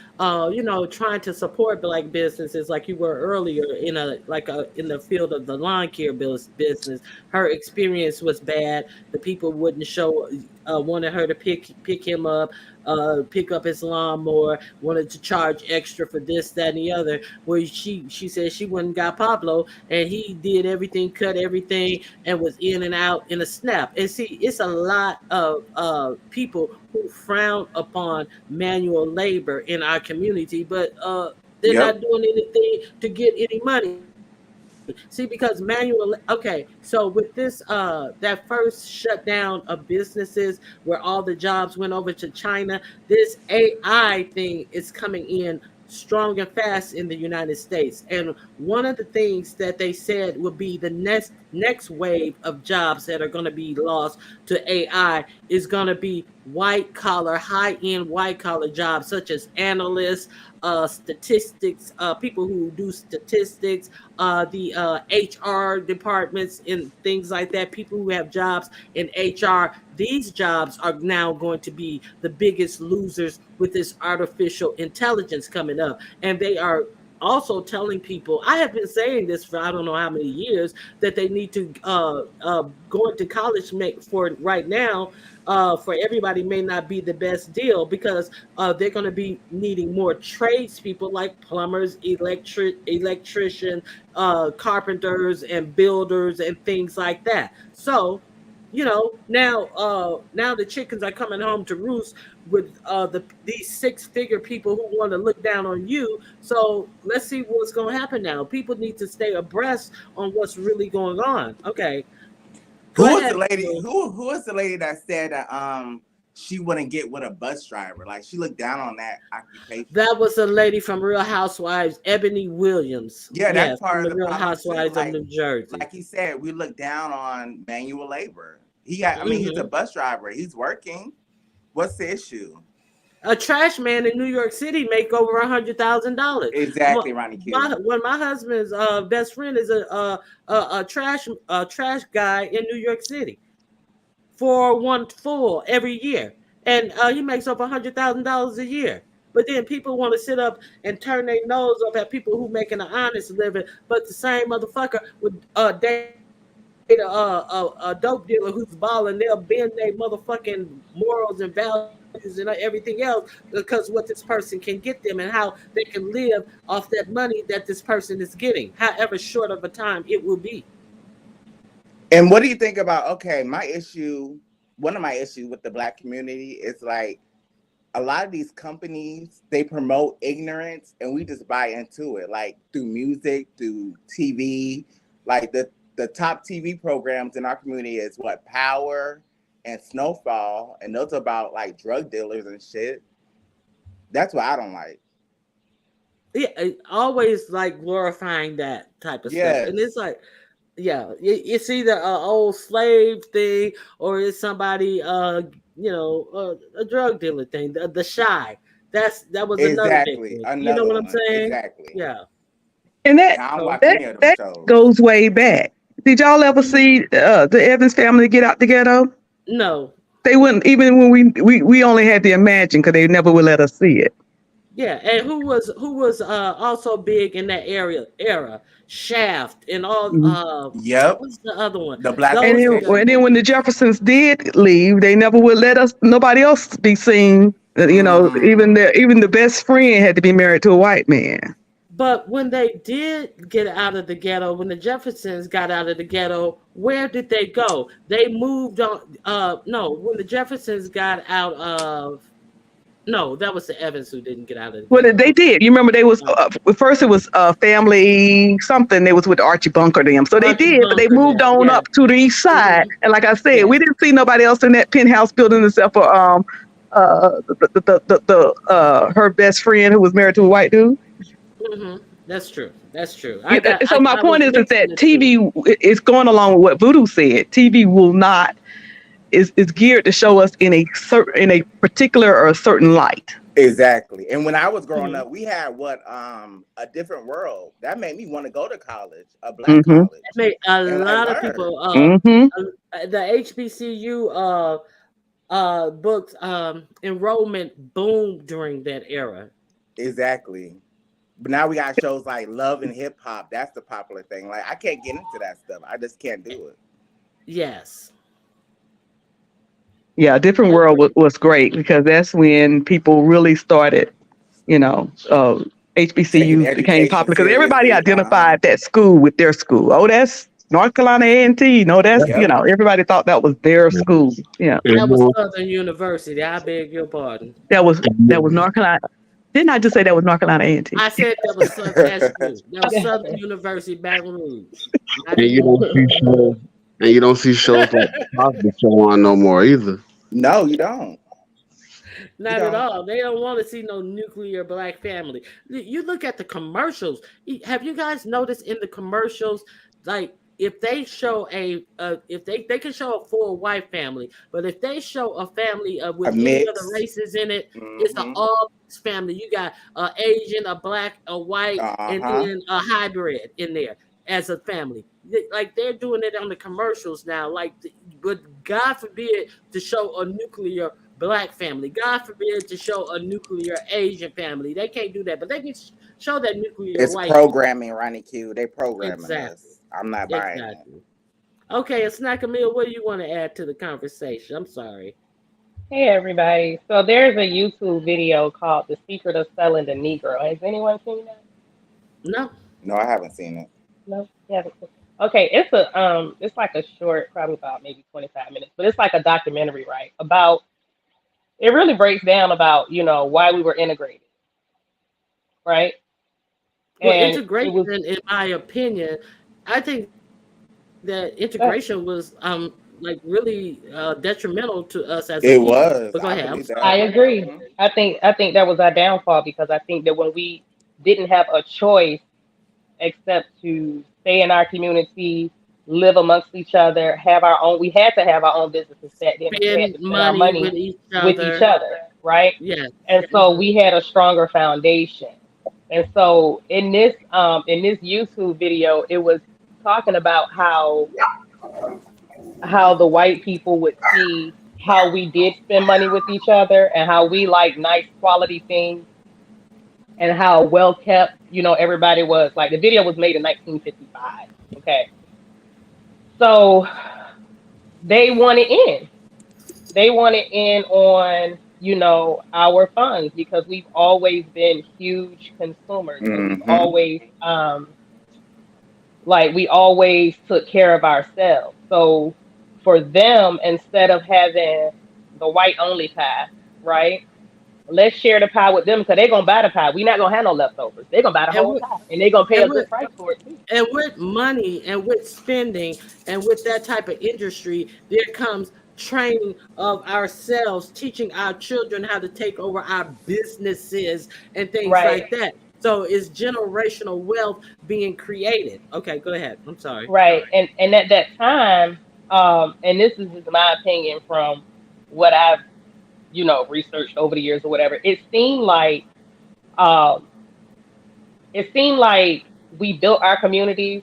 trying to support black businesses, like you were earlier, in the field of the lawn care business. Her experience was bad. The people wouldn't show, wanted her to pick him up, pick up his lawnmower, wanted to charge extra for this, that, and the other. Where she said she went and got Pablo, and he did everything, cut everything, and was in and out in a snap. And see, it's a lot of people who frown upon manual labor in our community, but they're yep. not doing anything to get any money. See, because okay, so with this that first shutdown of businesses where all the jobs went over to China, this AI thing is coming in strong and fast in the United States. And one of the things that they said would be the next wave of jobs that are going to be lost to AI is going to be white collar, high end white collar jobs such as analysts, statistics, people who do statistics, the HR departments and things like that, people who have jobs in HR. These jobs are now going to be the biggest losers with this artificial intelligence coming up. And they are also telling people, I have been saying this for I don't know how many years, that they need to go into college make for right now. For everybody may not be the best deal because they're going to be needing more tradespeople like plumbers, electrician, carpenters, and builders, and things like that. So, now the chickens are coming home to roost with these six-figure people who want to look down on you. So let's see what's going to happen now. People need to stay abreast on what's really going on. Okay, go Who was ahead. the lady? Who was the lady that said that she wouldn't get with a bus driver? Like she looked down on that occupation. That was a lady from Real Housewives, Ebony Williams. Yeah, that's Yes, from part the of the Real problem too. Housewives of New Jersey. Like he said, we look down on manual labor. I mean, he's a Hmm. bus driver. He's working. What's the issue? A trash man in New York City make over $100,000. Exactly, Ronnie Q. My husband's best friend is a trash guy in New York City for one full every year, and he makes over $100,000 a year. But then people want to sit up and turn their nose up at people who making an honest living, but the same motherfucker would date a dope dealer who's balling. They'll bend their motherfucking morals and values and everything else because what this person can get them and how they can live off that money that this person is getting, however short of a time it will be. And what do you think about? Okay, one of my issues with the black community is like a lot of these companies, they promote ignorance and we just buy into it, like through music, through TV. Like the top TV programs in our community is what, Power and Snowfall, and those are about like drug dealers and shit. That's what I don't like. Yeah, always like glorifying that type of stuff, and Yes, it's like, yeah, it's either a old slave thing or it's somebody, a drug dealer thing. The Shy, that was another big exactly. one. You know Another what I'm one. saying? Exactly. Yeah. And And I don't So watch any of them that shows. goes way back. Did y'all ever see the Evans family get out the ghetto? no, They wouldn't even when we only had to imagine because they never would let us see it. yeah, and who was also big in that era? Shaft and all. Mhm. Yep. What's the other one? The Black And Those then, are the. and exploitation. then when the Jeffersons did leave, they never would let us nobody else be seen. Even Mm. the best friend had to be married to a white man. But when they did get out of the ghetto, when the Jeffersons got out of the ghetto, where did they go? They moved on. No, when the Jeffersons got out of. No, that was the Evans who didn't get out of the Well, ghetto. they did. You remember they was Uh, first it was family something. They was with Archie Bunker them, so they Archie did. But they Bunker, moved on yeah, up to the east side. hmm, And like I said, yeah, we didn't see nobody else in that penthouse building except for her best friend who was married to a white dude. hmm. That's true. That's true. So my I point was is mixing that the two. TV is going along with what Voodoo said. TV will not is geared to show us in a particular or a certain light. Exactly. And when I was growing Mhm. up, we had a different world that made me want to go to college, a black Mm-hmm. college, That made a and lot of learn. people Mm-hmm. the HBCU books enrollment boomed during that era. Exactly. But now we got shows like Love and Hip Hop. That's the popular thing. Like I can't get into that stuff. I just can't do it. Yes. Yeah, different world Agree. was great because that's when people really started, you know, Taking HBCUs became education popular because everybody seriously. identified that school with their school. Oh, that's North Carolina A&T. No, that's, Yeah. you Yep. know, everybody thought that was their school. Yeah, That was And, Southern University. I beg your pardon. that was North Carolina. Didn't I just say that was North Carolina A&T? I said that was that's true. That was Southern University, Baton Rouge. Not and you don't anymore. see shows, and you don't see shows like the Cosby Show on no more either. No, you don't. You Not at don't. all. They don't want to see no nuclear black family. You look at the commercials. Have you guys noticed in the commercials, like if they show if they can show a full white family, but if they show a family A with any other mix. races in it, it's an Mm-hmm. all mixed family. You got a Asian, a black, a white, and Uh-huh. then a hybrid in there as a family. Like they're doing it on the commercials now. Like, but God forbid to show a nuclear black family. God forbid to show a nuclear Asian family. They can't do that, but they can show that nuclear It's white family. programming, Ronnie Q. They programming Exactly. us. I'm not buying it. Exactly. Okay, Snack Meal, what do you want to add to the conversation? I'm sorry. Hey everybody. So there's a YouTube video called The Secret of Selling the Negro. Has anyone seen that? No. No, I haven't seen it. No? You haven't seen Okay, it's like a short, probably about maybe 25 minutes, but it's like a documentary, right? About it really breaks down about, why we were integrated, right? Well, And it integration, was in my opinion, I think that uh, integration was like really detrimental to us as a It people. was. But go I ahead. I'm believe I that. sorry. agree. Hmm. I think that was our downfall because I think that when we didn't have a choice except to stay in our community, live amongst each other, have our own. We had to have our own businesses back then, and we had Spend to spend our money money with each with each other. other, right? Yes. And so Hmm. we had a stronger foundation. And so in this YouTube video, it was talking about how the white people would see how we did spend money with each other and how we like nice quality things and how well kept, everybody was. Like the video was made in 1955. Okay. So they wanted in. They wanted in on, our funds because we've always been huge consumers and we've Hmm. always we always took care of ourselves. So for them, instead of having the white only pie, right? Let's share the pie with them because they're gonna buy the pie. We're not gonna have no leftovers. They're gonna buy the And whole with, pie and they're gonna pay and a with good price for it too. and with money and with spending and with that type of industry, there comes training of ourselves, teaching our children how to take over our businesses and things Right, like that. So it's generational wealth being created. Okay, go ahead. I'm sorry. right. And at that time, and this is just my opinion from what I've, researched over the years or whatever, um it seemed like we built our communities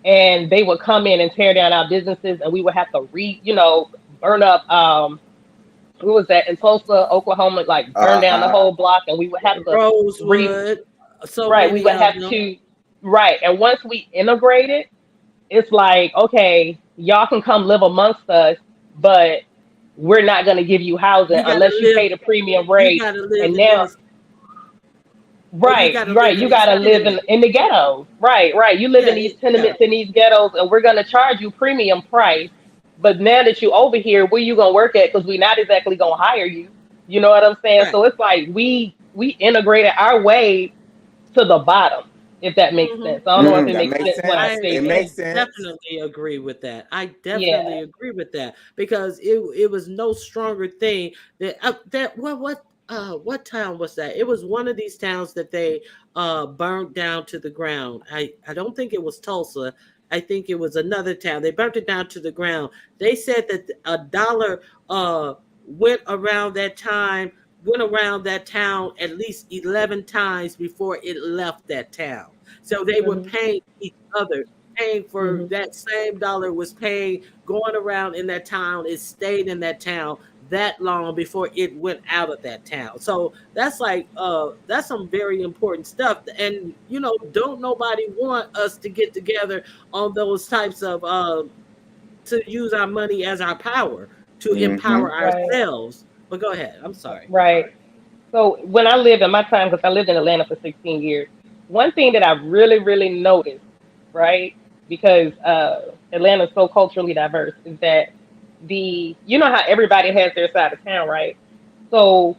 and they would come in and tear down our businesses and we would have to burn up who was that in Tulsa, Oklahoma, like burn down the Uh-huh. whole block and we would have to re Rosewood, so right, we many would of have them. to right. And once we integrated, it's like, okay, y'all can come live amongst us, but we're not gonna give you housing You gotta unless you live. pay the premium You rate. gotta live And in now these. Or you right, gotta right. live in You these gotta live tenements. in the ghettos. Right, right. You live Yeah, in these yeah. tenements in these ghettos, and we're gonna charge you premium price. But now that you over here, where you gonna work at? Because we're not exactly gonna hire you. You know what I'm saying? Right. So it's like we integrated our way to the bottom, if that makes Hmm. sense. I don't know if it That makes makes sense when I sense. say It that. I makes sense. definitely agree with that. I definitely Yeah. agree with that because it was no stronger thing that what town was that? It was one of these towns that they burned down to the ground. I don't think it was Tulsa. I think it was another town. They burnt it down to the ground. They said that a dollar went around that time, went around that town at least 11 times before it left that town. So they were Mhm. paying each other, paying for Mhm. that same dollar was paying, going around in that town. It stayed in that town that long before it went out of that town. So that's like that's some very important stuff. And don't nobody want us to get together on those types of to use our money as our power to Mm-hmm. empower Right. ourselves. But go ahead. I'm sorry. Right. So when I lived in my time, because I lived in Atlanta for 16 years, one thing that I really, really noticed, right, because Atlanta is so culturally diverse, is that you know how everybody has their side of town, right? So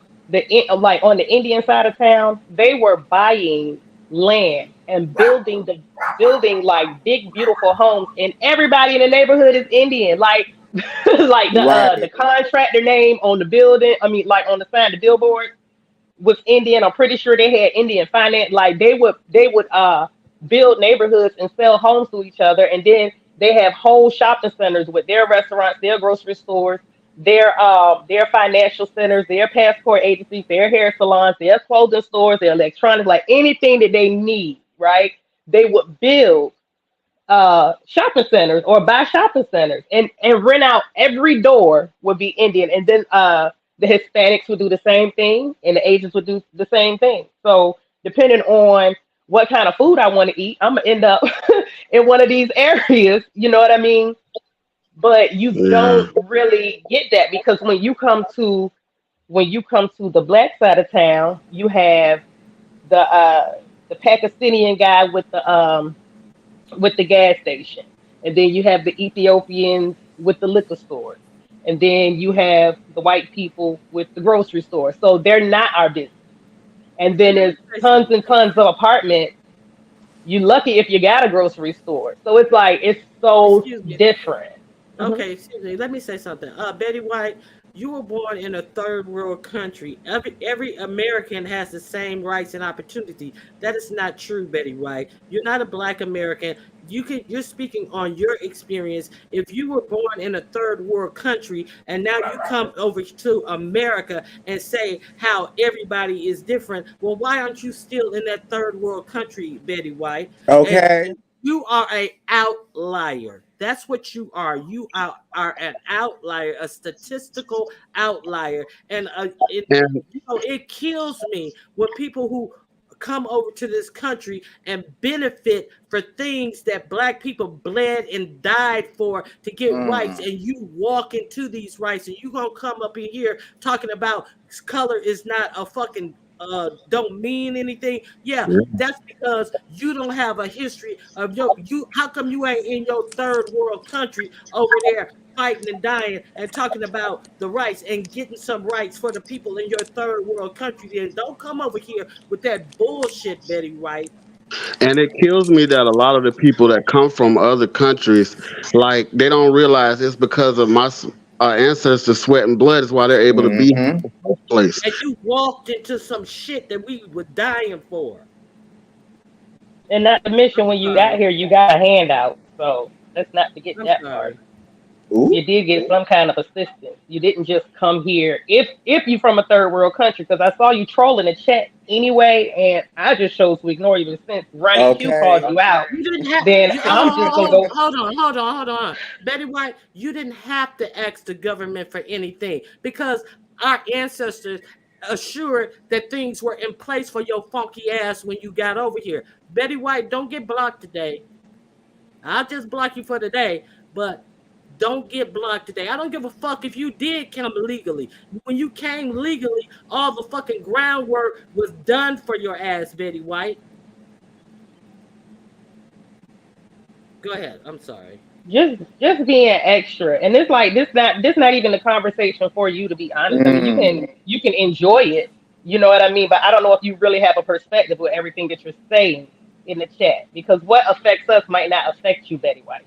like on the Indian side of town, they were buying land and building like big beautiful homes, and everybody in the neighborhood is Indian. Like like the Right. contractor name on the building, I mean like on the sign, the billboard was Indian. I'm pretty sure they had Indian finance. Like they would build neighborhoods and sell homes to each other, and then they have whole shopping centers with their restaurants, their grocery stores, their financial centers, their passport agencies, their hair salons, their clothing stores, their electronics, like anything that they need, right? They would build shopping centers or buy shopping centers and rent out every door would be Indian. And then the Hispanics would do the same thing and the Asians would do the same thing. So depending on what kind of food I want to eat, I'm gonna end up in one of these areas, you know what I mean? But you Yeah. don't really get that because when you come to the black side of town, you have the Pakistani guy with the gas station. And then you have the Ethiopians with the liquor stores. And then you have the white people with the grocery store. So they're not our business. And then Let me there's say tons something. and tons of apartments. You lucky if you got a grocery store. So it's like it's so Excuse me. different. Hmm. Okay, excuse me. Let me say something. Betty White, you were born in a third world country. Every American has the same rights and opportunity. That is not true, Betty White. You're not a black American. You're speaking on your experience. If you were born in a third world country and now you come over to America and say how everybody is different, well, why aren't you still in that third world country, Betty White? And Okay. you are a outlier. That's what you are. You are an outlier, a statistical outlier, and And it kills me when people who come over to this country and benefit for things that black people bled and died for to get rights, Mm. and you walk into these rights and you gonna come up in here talking about color is not a fucking don't mean anything. Yeah, that's because you don't have a history of you. How come you ain't in your third world country over there fighting and dying and talking about the rights and getting some rights for the people in your third world country? Then don't come over here with that bullshit, Betty White. it kills me that a lot of the people that come from other countries, like they don't realize it's because of my ancestors' sweat and blood is why they're able to be here Mm-hmm. in the first place. And you walked into some shit that we were dying for. And not to mention I'm when you got sorry. here, you got a handout. So let's not forget I'm that part. sorry. You Ooh. did get some kind of assistance. You didn't just come here if you from a third world country, because I saw you trolling the chat anyway, and I just chose to ignore you. But since Ronnie Q called Okay. you out, You didn't have then you I'm just gonna go. hold on, hold on. Betty White, you didn't have to ask the government for anything because our ancestors assured that things were in place for your funky ass when you got over here. Betty White, don't get blocked today. I'll just block you for today, but don't get blocked today. I don't give a fuck if you did come legally. When you came legally, all the fucking groundwork was done for your ass, Betty White. Go ahead. I'm sorry. Just being extra, and it's like this not even the conversation for you, to be honest. I mean, you Mm. can you can enjoy it, you know what I mean, but I don't know if you really have a perspective with everything that you're saying in the chat, because what affects us might not affect you, Betty White,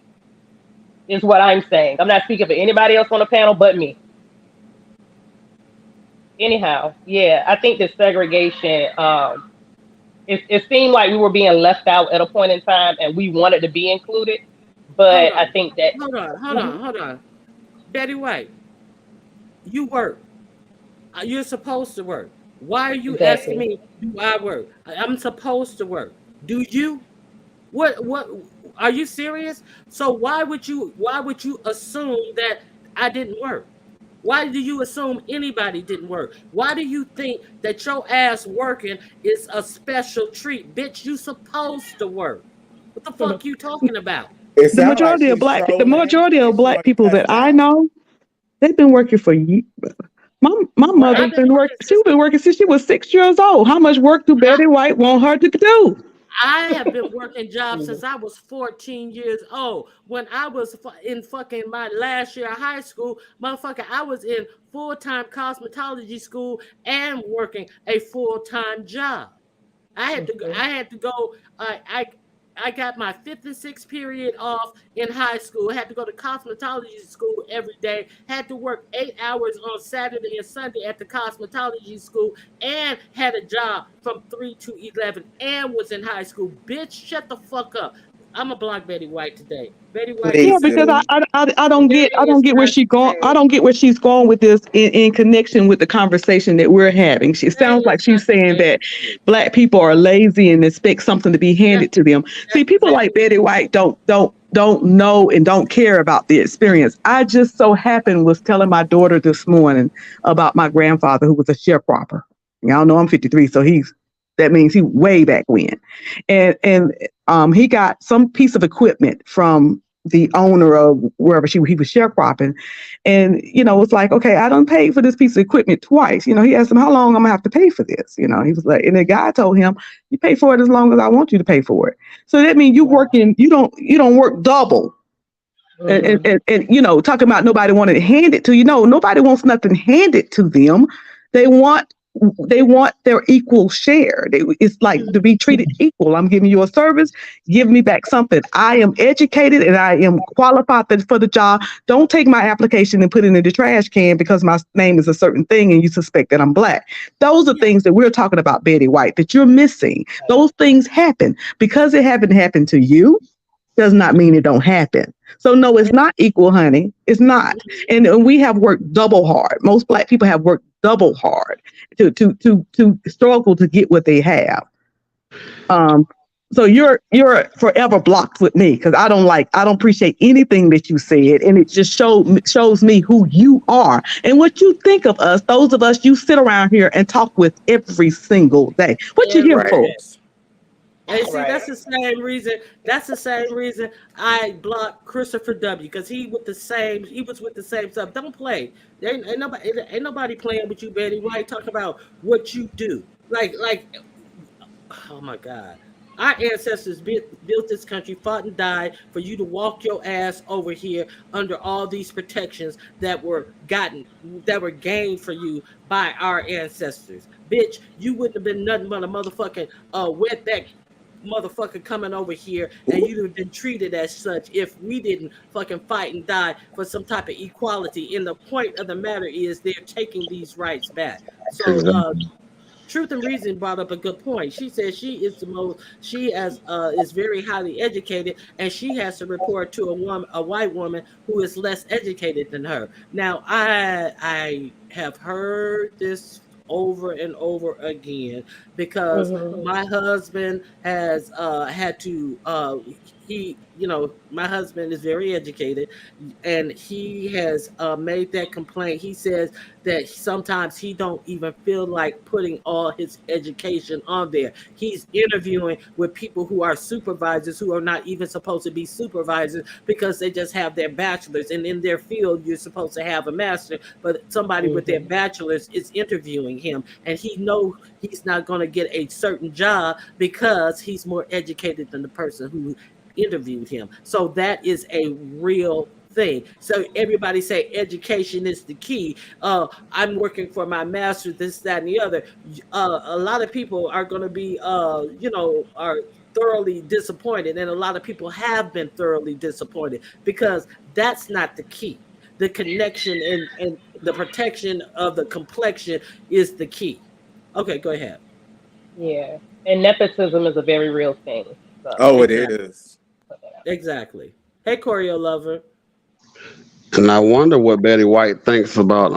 is what I'm saying. I'm not speaking for anybody else on the panel but me. Anyhow, yeah, I think the segregation, it seemed like we were being left out at a point in time and we wanted to be included. Hold But I on. think that Mhm. Hold on. Betty White, you work. You're supposed to work. Why are you asking Exactly. me, do I work? I'm supposed to work. Do you? What are you serious? So why would you assume that I didn't work? Why do you assume anybody didn't work? Why do you think that your ass working is a special treat? Bitch, you supposed to work. What the fuck you talking about? It The sounds like majority of she's the trolling majority and of she black want to people cuss that I out. know, they've been working for years. My I've mother's been been working. working She's since been working since she was 6 years old. How much work do Betty White want her to do? I have been working jobs since I was 14 years old. When I was in fucking my last year of high school, motherfucker, I was in full-time cosmetology school and working a full-time job. Mhm. I had to go. I got my fifth and sixth period off in high school. I had to go to cosmetology school every day. Had to work 8 hours on Saturday and Sunday at the cosmetology school, and had a job from 3 to 11, and was in high school. Bitch, shut the fuck up. I'm a block Betty White today. Betty White Yeah, Please is because do. I Betty don't is get where not she going. I the don't get where she's going with this in connection with the conversation that we're having. She same. sounds Betty like is not she's the saying same that as me. black people are lazy and expect something to be That, handed to them. See, people that like Betty White don't know and don't care about the experience. I just so happened was telling my daughter this morning about my grandfather who was a sharecropper. Y'all know I'm 53, so that means he way back when, and he got some piece of equipment from the owner of wherever he was sharecropping, and it's like, okay, I don't pay for this piece of equipment twice. He asked him how long I'm gonna have to pay for this. He was like, and the guy told him, you pay for it as long as I want you to pay for it. So that means Wow. you don't work double. and, and, Mhm. and, and talking about nobody wanted to hand it to you. No, nobody wants nothing handed to them. They want they want their equal share. It's like to be treated equal. I'm giving you a service, give me back something. I am educated and I am qualified for the job. Don't take my application and put it in the trash can because my name is a certain thing and you suspect that I'm black. Those are yeah. things that we're talking about, Betty White, that you're missing. Those things happen because it haven't happened to you does not mean it don't happen. So no, it's not equal, honey. It's not. And we have worked double hard. Most black people have worked double hard to struggle to get what they have. Um, so you're forever blocked with me because I don't appreciate anything that you said, and it just shows me who you are and what you think of us. Those of us you sit around here and talk with every single day. What you here Every for? day. Right. And see, Right. that's the same reason. That's the same reason I blocked Christopher W. Because he was with the same stuff. Don't play. Ain't nobody playing with you, Betty White. Talk about what you do. Oh my God. Our ancestors built this country, fought and died for you to walk your ass over here under all these protections that were gained for you by our ancestors. Bitch, you wouldn't have been nothing but a motherfucking wetback motherfucker coming over here, and you'd have been treated as such if we didn't fucking fight and die for some type of equality. And the point of the matter is they're taking these rights back. So Exactly. Truth and Reason brought up a good point. She said she is very highly educated, and she has to report to a white woman who is less educated than her. Now, I have heard this over and over again because Mhm. my husband has had to my husband is very educated, and he has made that complaint. He says that sometimes he don't even feel like putting all his education on there. He's interviewing with people who are supervisors who are not even supposed to be supervisors because they just have their bachelor's, and in their field you're supposed to have a master, but somebody with their Mhm. bachelor's is interviewing him, and he know he's not going to get a certain job because he's more educated than the person who interviewed him. So that is a real thing. So everybody say education is the key. I'm working for my master's, this, that, and the other. A lot of people are going to be, are thoroughly disappointed, and a lot of people have been thoroughly disappointed because that's not the key. The connection and the protection of the complexion is the key. Okay, go ahead. Yeah. And nepotism is a very real thing. So Oh, it Exactly. is. put that out. Exactly. Hey, Choreo Lover. And I wonder what Betty White thinks about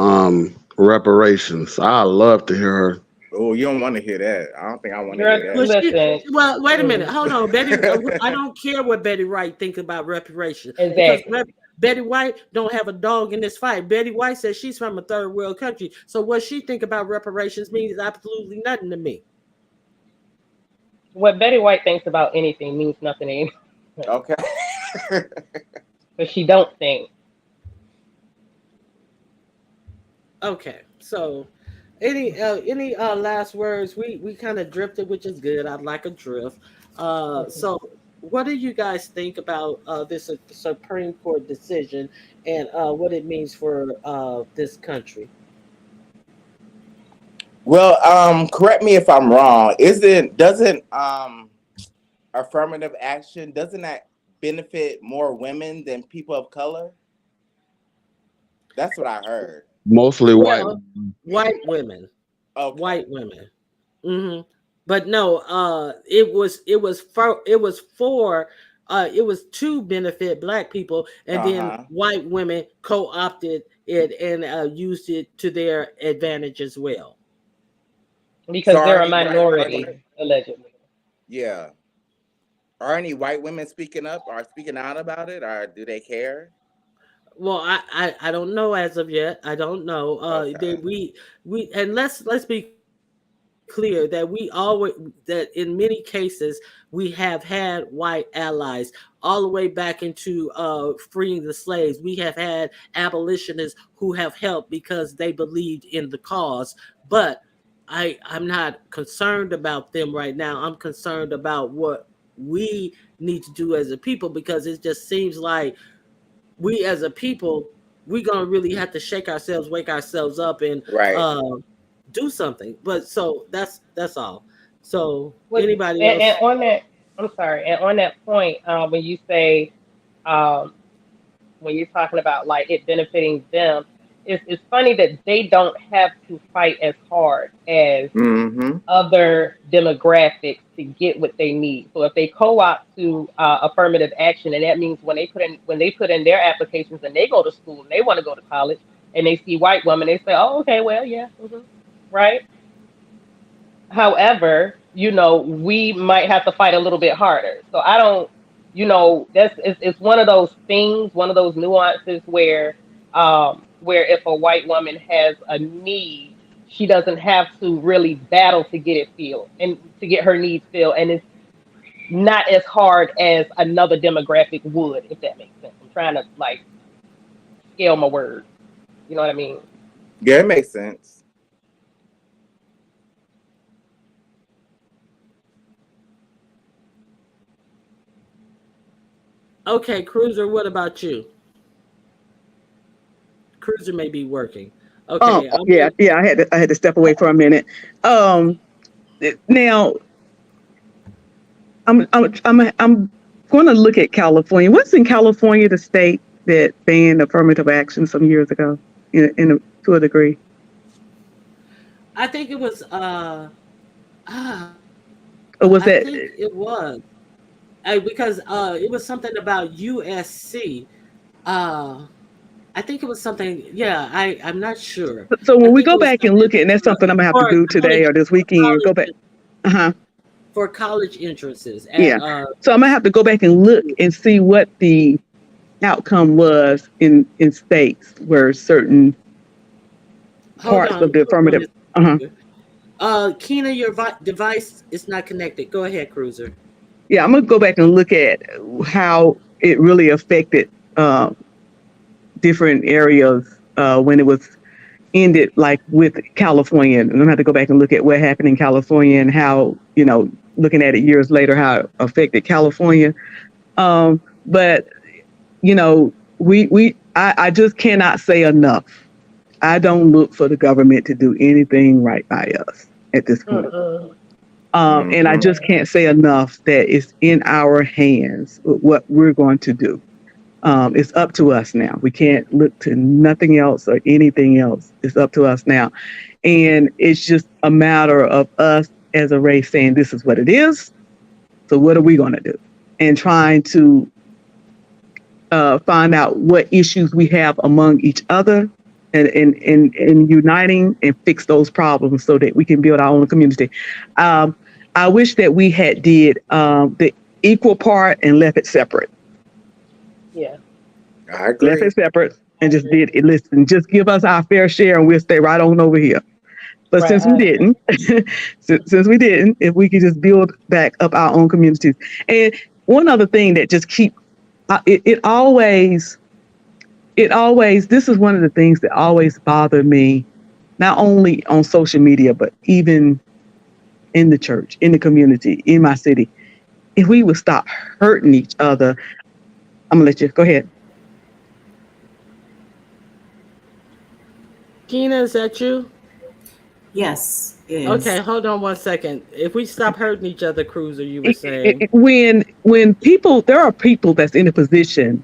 reparations. I love to hear her. Oh, you don't want to hear that. I don't think I want to Girl, hear Well, that. she, listen. well, wait a minute. Mm, Hold on, Betty. I don't care what Betty White thinks about reparations because exactly. Betty White don't have a dog in this fight. Betty White says she's from a third world country, so what she think about reparations means absolutely nothing to me. What Betty White thinks about anything means nothing to anyone. Okay. But she don't think. Okay, so any last words? We kind of drifted, which is good. I like a drift. Mhm. So what do you guys think about this Supreme Court decision and what it means for this country? Well, correct me if I'm wrong. Isn't doesn't affirmative action doesn't that benefit more women than people of color? That's what I heard. Mostly white. Well, white women, Okay. white women. Hmm. But no, it was to benefit black people, and Uh then huh. white women co-opted it and used it to their advantage as well. So Because they're a minority, allegedly. yeah, are any white women speaking up or speaking out about it, or do they care? Well, I don't know as of yet. I don't know. Okay. We and let's be clear that we always that in many cases we have had white allies all the way back into freeing the slaves. We have had abolitionists who have helped because they believed in the cause. But I'm not concerned about them right now. I'm concerned about what we need to do as a people because it just seems like we as a people, we're gonna really have to shake ourselves, wake ourselves up, and Right. uh, do something. But so that's all. So What anybody else? and on that, I'm sorry, and on that point, when you say, um, when you're talking about like it benefiting them, it's funny that they don't have to fight as hard as Mm-hmm. other demographics to get what they need. So if they co-opt to affirmative action, and that means when they put in their applications and they go to school and they want to go to college and they see white women, they say, "Oh, okay, well, yeah, right." However, we might have to fight a little bit harder. So I don't, it's one of those things, one of those nuances where if a white woman has a need, she doesn't have to really battle to get it filled and to get her needs filled, and it's not as hard as another demographic would, if that makes sense. I'm trying to like scale my words. You know what I mean? Yeah, it makes sense. Okay, Cruiser. What about you? Cruiser may be working. Okay, I'm Yeah, yeah. I had to step away for a minute. Um, Now I'm going to look at California. What's in California, the state that banned affirmative action some years ago, to a degree? I think it was ah I Or was think that? it was because it was something about USC. Uh I think it was something. Yeah, I'm not sure. So I when we think it go was back and something look at, and that's something I'm gonna have to for do today college or this for weekend. Go back. college Uh-huh. for college entrances at Yeah. So I'm gonna have to go back and look and see what the outcome was in states where certain parts of the hold on, affirmative. Miss Uh-huh. Cruiser. Keena, your device is not connected. Go ahead, Cruiser. Yeah, I'm gonna go back and look at how it really affected uh, different areas when it was ended, like with California. And I'm gonna have to go back and look at what happened in California and how, looking at it years later, how it affected California. But I just cannot say enough. I don't look for the government to do anything right by us at this point. Mm-mm. And I Mm-hmm. just can't say enough that it's in our hands what we're going to do. It's up to us now. We can't look to nothing else or anything else. It's up to us now. And it's just a matter of us as a race saying, this is what it is. So what are we going to do? And trying to find out what issues we have among each other, and uniting and fix those problems so that we can build our own community. I wish that we had did the equal part and left it separate. Yeah. I Left agree. it separate and just did it. Listen, just give us our fair share and we'll stay right on over here. But Right. since we didn't, since we didn't, if we could just build back up our own communities. And one other thing that just it always, this is one of the things that always bothered me, not only on social media, but even in the church, in the community, in my city. If we would stop hurting each other, I'm gonna let you go ahead. Keena, is that you? Yes, it Okay, is. hold on one second. If we stop hurting each other, Cruiser, you were saying. When people, there are people that's in a position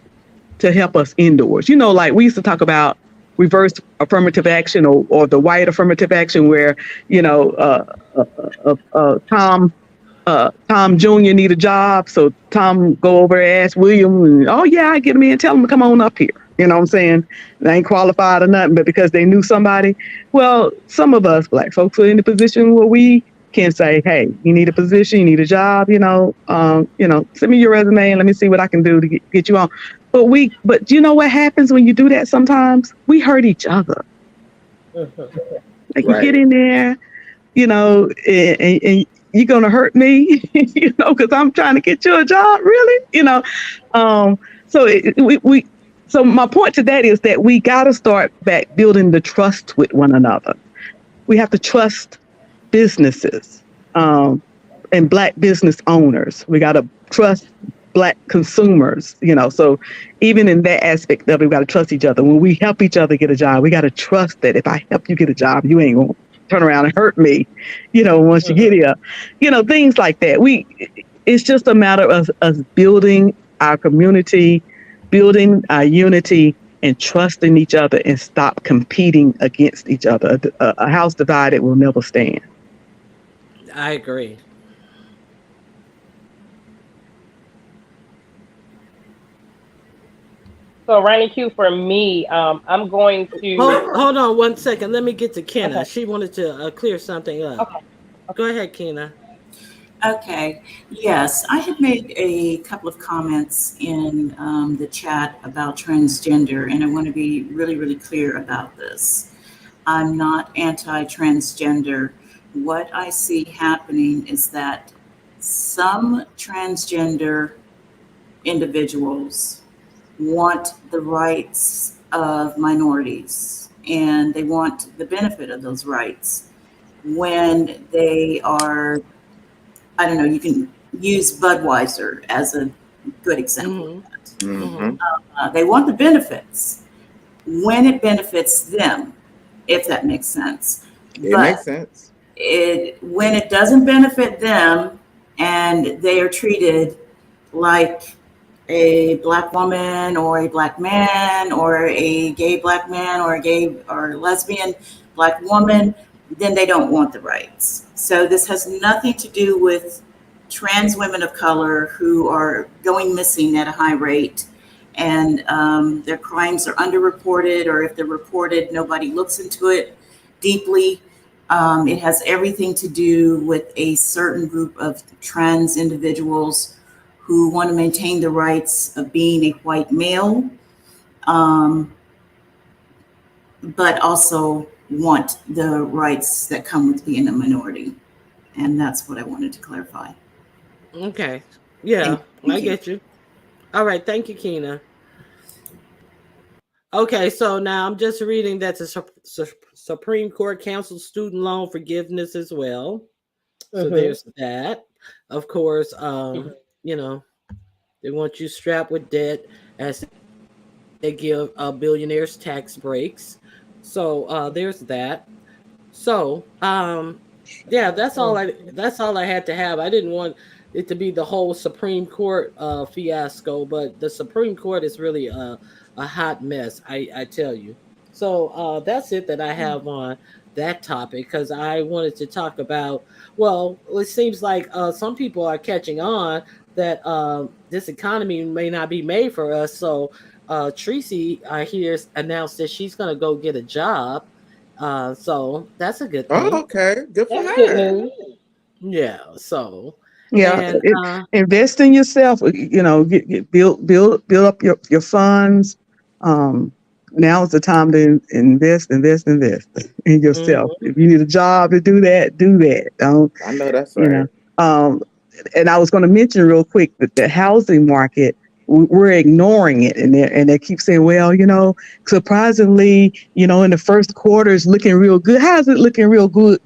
to help us indoors. Like we used to talk about reverse affirmative action, or the white affirmative action, where Tom Jr. need a job, so Tom go over and ask William, and, oh yeah, I get him in, tell him to come on up here. You know what I'm saying? They ain't qualified or nothing, but because they knew somebody. Well, some of us Black folks are in the position where we can say, hey, you need a position, you need a job, send me your resume and let me see what I can do to get you on. But you know what happens when you do that? Sometimes we hurt each other. Like you get Right. in there, and you're gonna hurt me, because I'm trying to get you a job, really, So so my point to that is that we got to start back building the trust with one another. We have to trust businesses, and Black business owners. We got to trust Black consumers, So even in that aspect of it, we got to trust each other. When we help each other get a job, we got to trust that if I help you get a job, you ain't gonna turn around and hurt me, once you get here, things like that. It's just a matter of us building our community, building our unity, and trusting each other, and stop competing against each other. A house divided will never stand. I agree. So Randy Q, for me, I'm going to. Hold on one second. Let me get to Kenna. Okay. She wanted to clear something up. Okay. Go ahead, Kenna. Okay. Yes, I had made a couple of comments in the chat about transgender, and I want to be really, really clear about this. I'm not anti-transgender. What I see happening is that some transgender individuals want the rights of minorities and they want the benefit of those rights when they are, I don't know, you can use Budweiser as a good example of that. Mm-hmm. They want the benefits when it benefits them, if that makes sense. It But makes sense. when it doesn't benefit them and they are treated like a Black woman or a Black man or a gay Black man or a gay or lesbian Black woman, then they don't want the rights. So this has nothing to do with trans women of color who are going missing at a high rate, and their crimes are underreported, or if they're reported, nobody looks into it deeply. It has everything to do with a certain group of trans individuals who want to maintain the rights of being a white male, but also want the rights that come with being a minority. And that's what I wanted to clarify. Okay. Yeah, Thank I you. get you. All right. Thank you, Keena. Okay, so now I'm just reading that the Supreme Court canceled student loan forgiveness as well. So there's that. Of course, you know, they want you strapped with debt as they give billionaires tax breaks. So there's that. So yeah, that's all I had to have. I didn't want it to be the whole Supreme Court fiasco, but the Supreme Court is really a hot mess, I tell you. So that's it that I have on that topic, because I wanted to talk about, well, it seems like some people are catching on that this economy may not be made for us. So Tracy here announced that she's going to go get a job. So that's a good Oh, thing. okay. Good for That's good her. news. Yeah. So Yeah, and invest in yourself. Build up your funds. Um, Now is the time to invest in mhm, yourself. If you need a job to do that, do that. Don't I know that's you know? right. Um, and I was going to mention real quick that the housing market, we're ignoring it, and they keep saying, well, surprisingly, in the first quarter is looking real good. How is it looking real good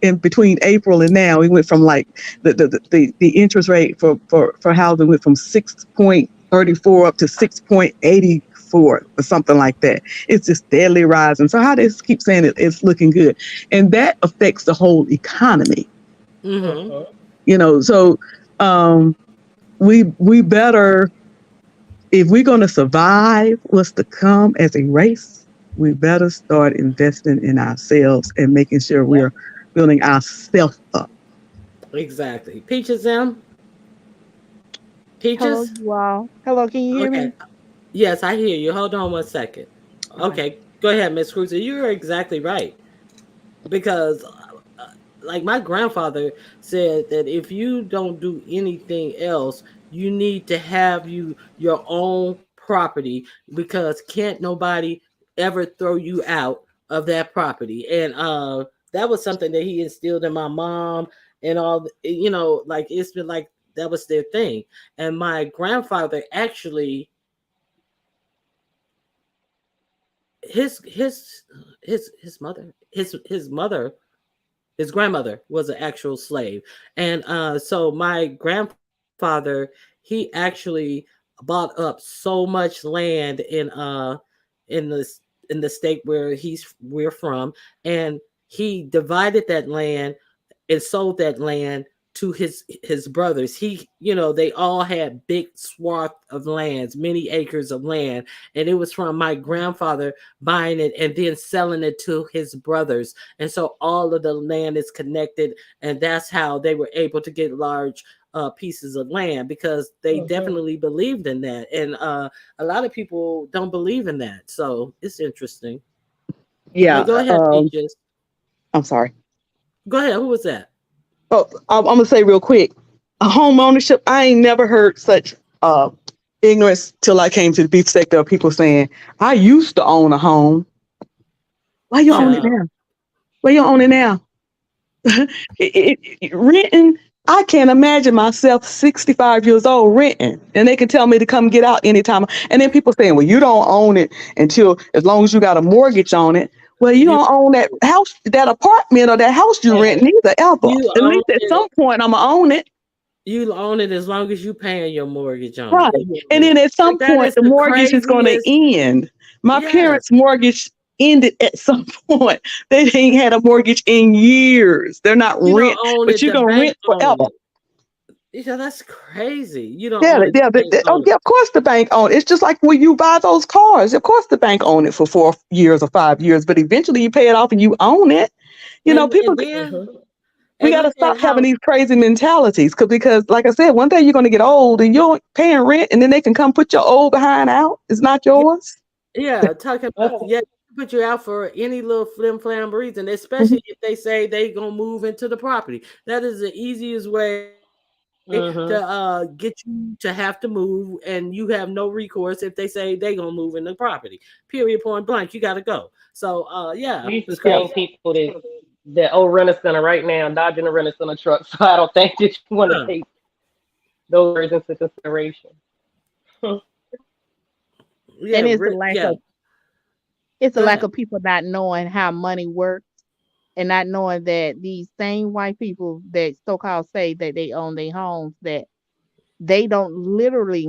in between April and now? We went from like the interest rate for housing went from 6.34 up to 6.84 or something like that. It's just steadily rising. So how they keep saying it's looking good, and that affects the whole economy. mhm, Mhm. So um, we better, if we're going to survive what's to come as a race, we better start investing in ourselves and making sure Yep. we're building ourselves up. exactly. Peaches M. Hello, Peaches. you all. Hello, can you hear Okay. me? Yes, I hear you. Hold on one second. Okay. Okay, go ahead, Miss Cruiser. You're exactly right because like my grandfather said that if you don't do anything else, you need to have your own property because can't nobody ever throw you out of that property. And that was something that he instilled in my mom and all like it's been like that was their thing. And my grandfather actually his his mother his grandmother was an actual slave, and so my grandfather he actually bought up so much land in the state where we're from, and he divided that land and sold that land to his brothers. They all had big swath of lands, many acres of land, and it was from my grandfather buying it and then selling it to his brothers. And so all of the land is connected, and that's how they were able to get large pieces of land because they Mhm. definitely believed in that. And a lot of people don't believe in that, so it's interesting. Yeah. But go ahead, Peaches. I'm sorry. Go ahead. Who was that? Oh, I'm gonna say real quick, home ownership. I ain't never heard such uh, ignorance till I came to the beef sector of people saying, "I used to own a home. Why you own it Child. now? Why you own it now?" Renting. I can't imagine myself 65 years old renting, and they can tell me to come get out anytime. And then people saying, "Well, you don't own it until as long as you got a mortgage on it." Well, you You don't own that house, that apartment, or that house you rent And neither ever. you At own least at it. some point, I'ma own it. You own it as long as you paying your mortgage on it. Right. You And own it. then at Like some that point, is the the mortgage is going to craziest. end. My Yes. parents' mortgage ended at some point. They ain't had a mortgage in years. They're not You don't rent, own but it. you're The going to bank rent own forever. it. Yeah, that's crazy. You don't Yeah, own it. yeah, The bank oh, own yeah, it. of course the bank own it. It's just like when you buy those cars. Of course the bank own it for 4 years or 5 years, but eventually you pay it off and you own it. People, And then mhm. we got look to at stop having how these crazy mentalities because, like I said, one day you're going to get old and you're paying rent, and then they can come put your old behind out. It's not yeah, yours. yeah, talking about Oh, yeah, put you out for any little flim flam reason, especially if they say they gonna move into the property. That is the easiest way to mhm. get you to have to move, and you have no recourse if they say they gonna move in the property. Period. Point blank. You gotta go. So yeah, We used it's to Yeah. tell crazy. people that old Rent-A-Center right now, dodging a Rent-A-Center truck. So I don't think that you want to Huh. take those words into consideration. Yeah, And yeah. it's a Go lack ahead. of people not knowing how money works and not knowing that these same white people that so called say that they own their homes, that they don't literally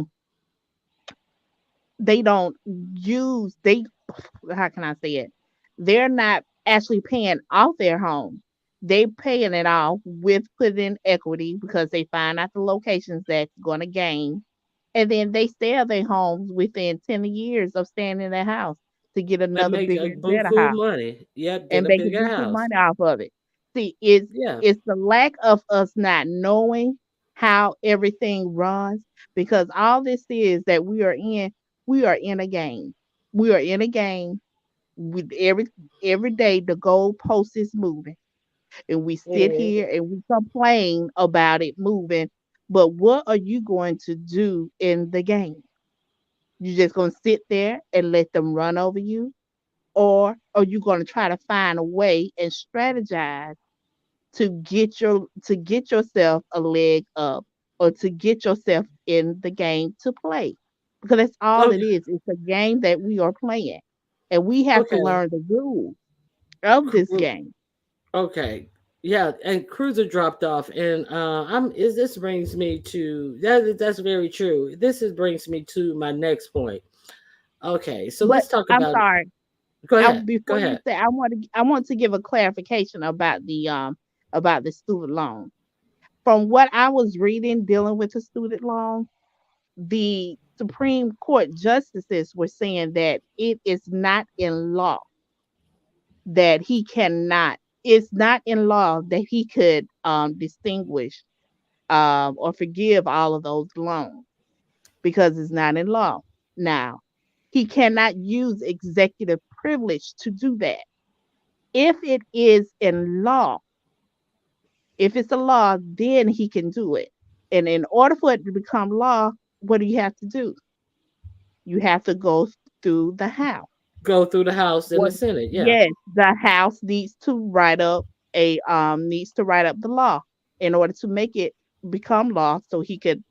they don't use they how can I say it? They're not actually paying off their home. They paying it off with putting in equity because they find out the locations that's gonna gain. And then they sell their homes within 10 years of staying in their house to get And another make bigger a and better buku house money. Yep, get and a make a bigger buku house. money off of it. See, it's Yeah. it's the lack of us not knowing how everything runs, because all this is that we are in a game. We are in a game with every day the goalpost is moving, and we sit Mhm. here and we complain about it moving. But what are you going to do in the game? You just gonna sit there and let them run over you, or are you gonna try to find a way and strategize to get yourself a leg up, or to get yourself in the game to play? Because that's all it Okay. is. It's a game that we are playing, and we have to Okay. learn the rules of this Cru- game. Okay. Yeah, and Cruiser dropped off, and I'm is this brings me to that's very true. Brings me to my next point. Okay, so But let's talk I'm about. sorry. Go I ahead. Go Before you ahead. say, I want to give a clarification about the student loan. From what I was reading dealing with the student loan, the Supreme Court justices were saying that it is not in law that he cannot. It's not in law that he could distinguish or forgive all of those loans, because it's not in law. Now, he cannot use executive privilege to do that. If it is in law, if it's a law, then he can do it. And in order for it to become law, what do you have to do? You have to go through the House. Go through the House and the What? Senate. Yeah. Yes, the House needs to write up the law in order to make it become law, so he can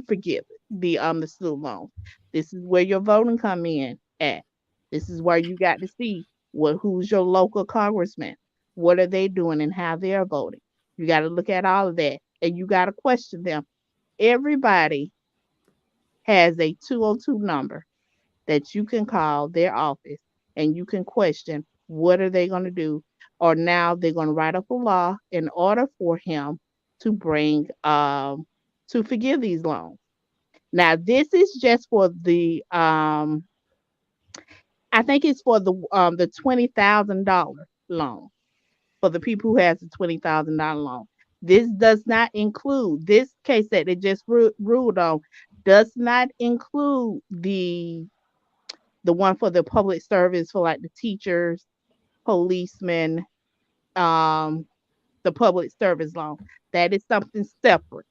forgive the student loan. This is where your voting come in at. This is where you got to see who's your local congressman, what are they doing and how they're voting. You got to look at all of that, and you got to question them. Everybody has a 202 number that you can call their office, and you can question what are they going to do, or now they're going to write up a law in order for him to bring to forgive these loans. Now this is just for the I think it's for the $20,000 loan, for the people who has the $20,000 loan. This does not include this case that they just ruled on, does not include the one for the public service, for like the teachers, policemen, um, the public service loan. That is something separate.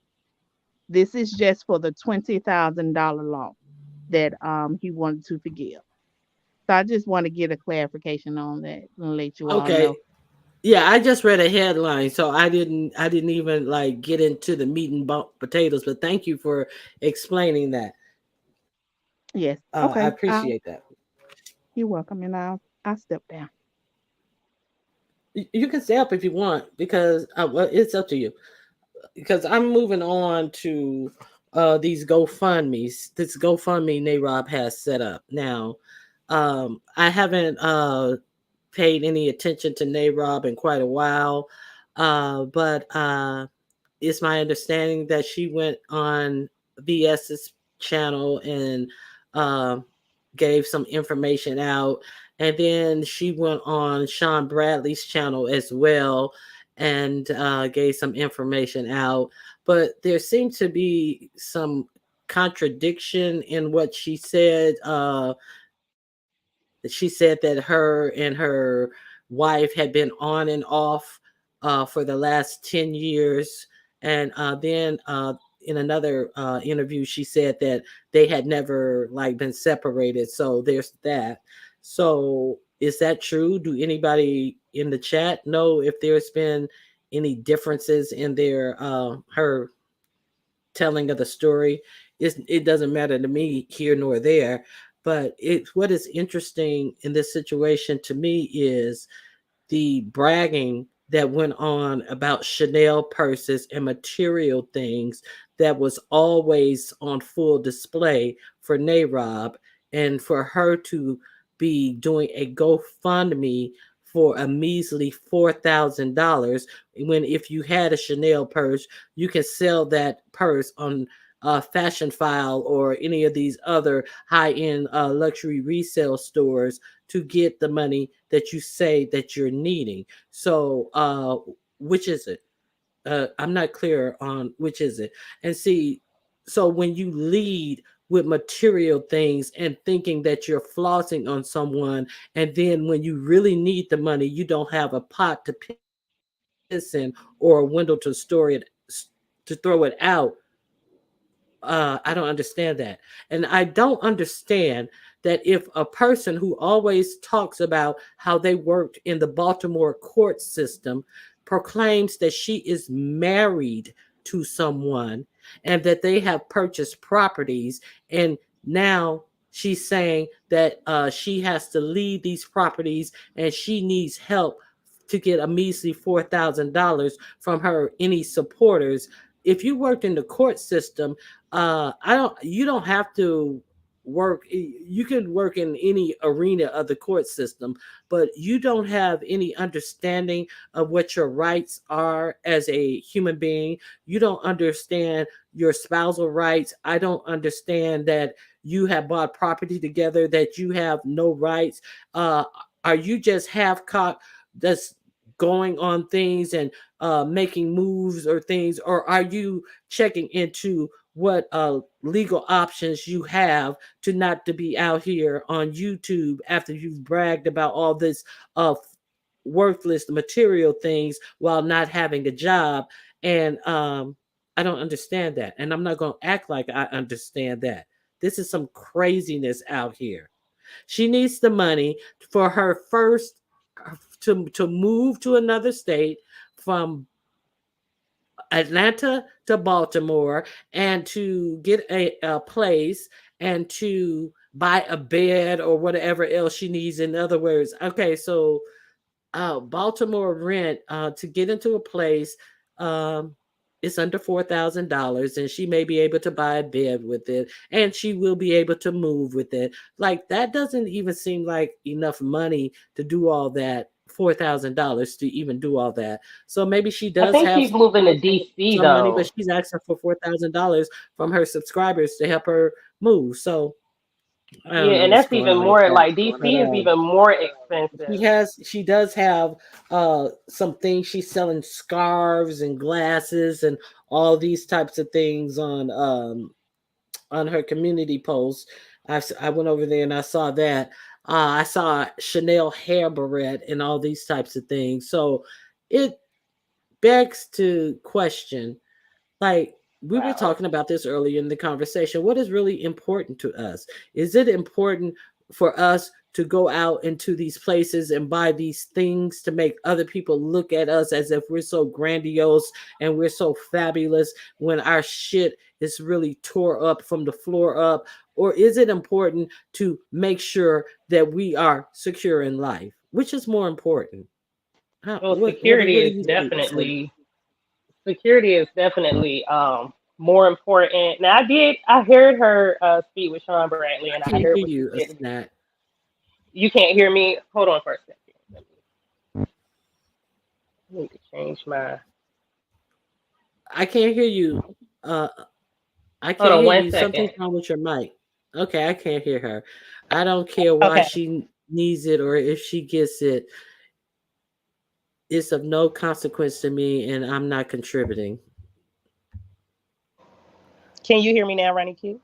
This is just for the $20,000 loan that he wanted to forgive. So I just want to get a clarification on that and let you all Okay. know. Yeah, I just read a headline, so I didn't even like get into the meat and potatoes. But thank you for explaining that. Yes. I Okay. appreciate that. You're welcome, and I'll step down. You can stay up if you want, because well, it's up to you. Because I'm moving on to these GoFundMe's. This GoFundMe Narob has set up now. I haven't paid any attention to Narob in quite a while, but it's my understanding that she went on VS's channel and uh, gave some information out. And then she went on Sean Bradley's channel as well and gave some information out. But there seemed to be some contradiction in what she said. She said that her and her wife had been on and off for the last 10 years. And then in another interview, she said that they had never like been separated. So there's that. So is that true? Do anybody in the chat know if there's been any differences in their her telling of the story? It doesn't matter to me here nor there. But what is interesting in this situation to me is the bragging that went on about Chanel purses and material things that was always on full display for Narob, and for her to be doing a GoFundMe for a measly $4,000, when if you had a Chanel purse, you can sell that purse on Fashion File or any of these other high-end luxury resale stores to get the money that you say that you're needing. So, which is it? I'm not clear on which is it. And see, so when you lead with material things and thinking that you're flossing on someone, and then when you really need the money, you don't have a pot to piss in or a window to store it, to throw it out. I don't understand that. And I don't understand that if a person who always talks about how they worked in the Baltimore court system proclaims that she is married to someone and that they have purchased properties, and now she's saying that she has to leave these properties and she needs help to get a measly $4,000 from her any supporters. If you worked in the court system, I don't. You don't have to work. You can work in any arena of the court system, but you don't have any understanding of what your rights are as a human being. You don't understand your spousal rights. I don't understand that you have bought property together that you have no rights. Uh, are you just half cocked? That's going on things and making moves or things, or are you checking into what legal options you have to not to be out here on YouTube after you've bragged about all this uh, worthless material things while not having a job? And I don't understand that, and I'm not going to act like I understand that. This is some craziness out here. She needs the money for her first to move to another state from Atlanta to Baltimore and to get a place and to buy a bed or whatever else she needs. In other words, okay, so Baltimore rent to get into a place, um, it's under $4,000, and she may be able to buy a bed with it, and she will be able to move with it. Like that doesn't even seem like enough money to do all that. $4,000 to even do all that. So maybe she I does think have she's moving to DC some money, but though. she's asking for $4,000 from her subscribers to help her move. So I Yeah, don't know and what's that's going even on with more that. like But DC is even more expensive. she does have some things. She's selling scarves and glasses and all these types of things on her community post. I went over there and I saw that. I saw Chanel hair barrette and all these types of things. So it begs to question, like, we were Wow. talking about this earlier in the conversation. What is really important to us? Is it important for us to go out into these places and buy these things to make other people look at us as if we're so grandiose and we're so fabulous when our shit is really tore up from the floor up? Or is it important to make sure that we are secure in life? Which is more important? Well, What do you think, Slim? security is definitely more important. Now I heard her speak with Sean Bradley, I and I can't heard hear what she you, a said. snack. You can't hear me. Hold on for a second. I need to change my. I can't hear you. Uh, I Hold can't on hear one you. Something's second. wrong with your mic. Okay, I can't hear her. I don't care why Okay. she needs it or if she gets it. It's of no consequence to me, and I'm not contributing. Can you hear me now, Ronnie Q?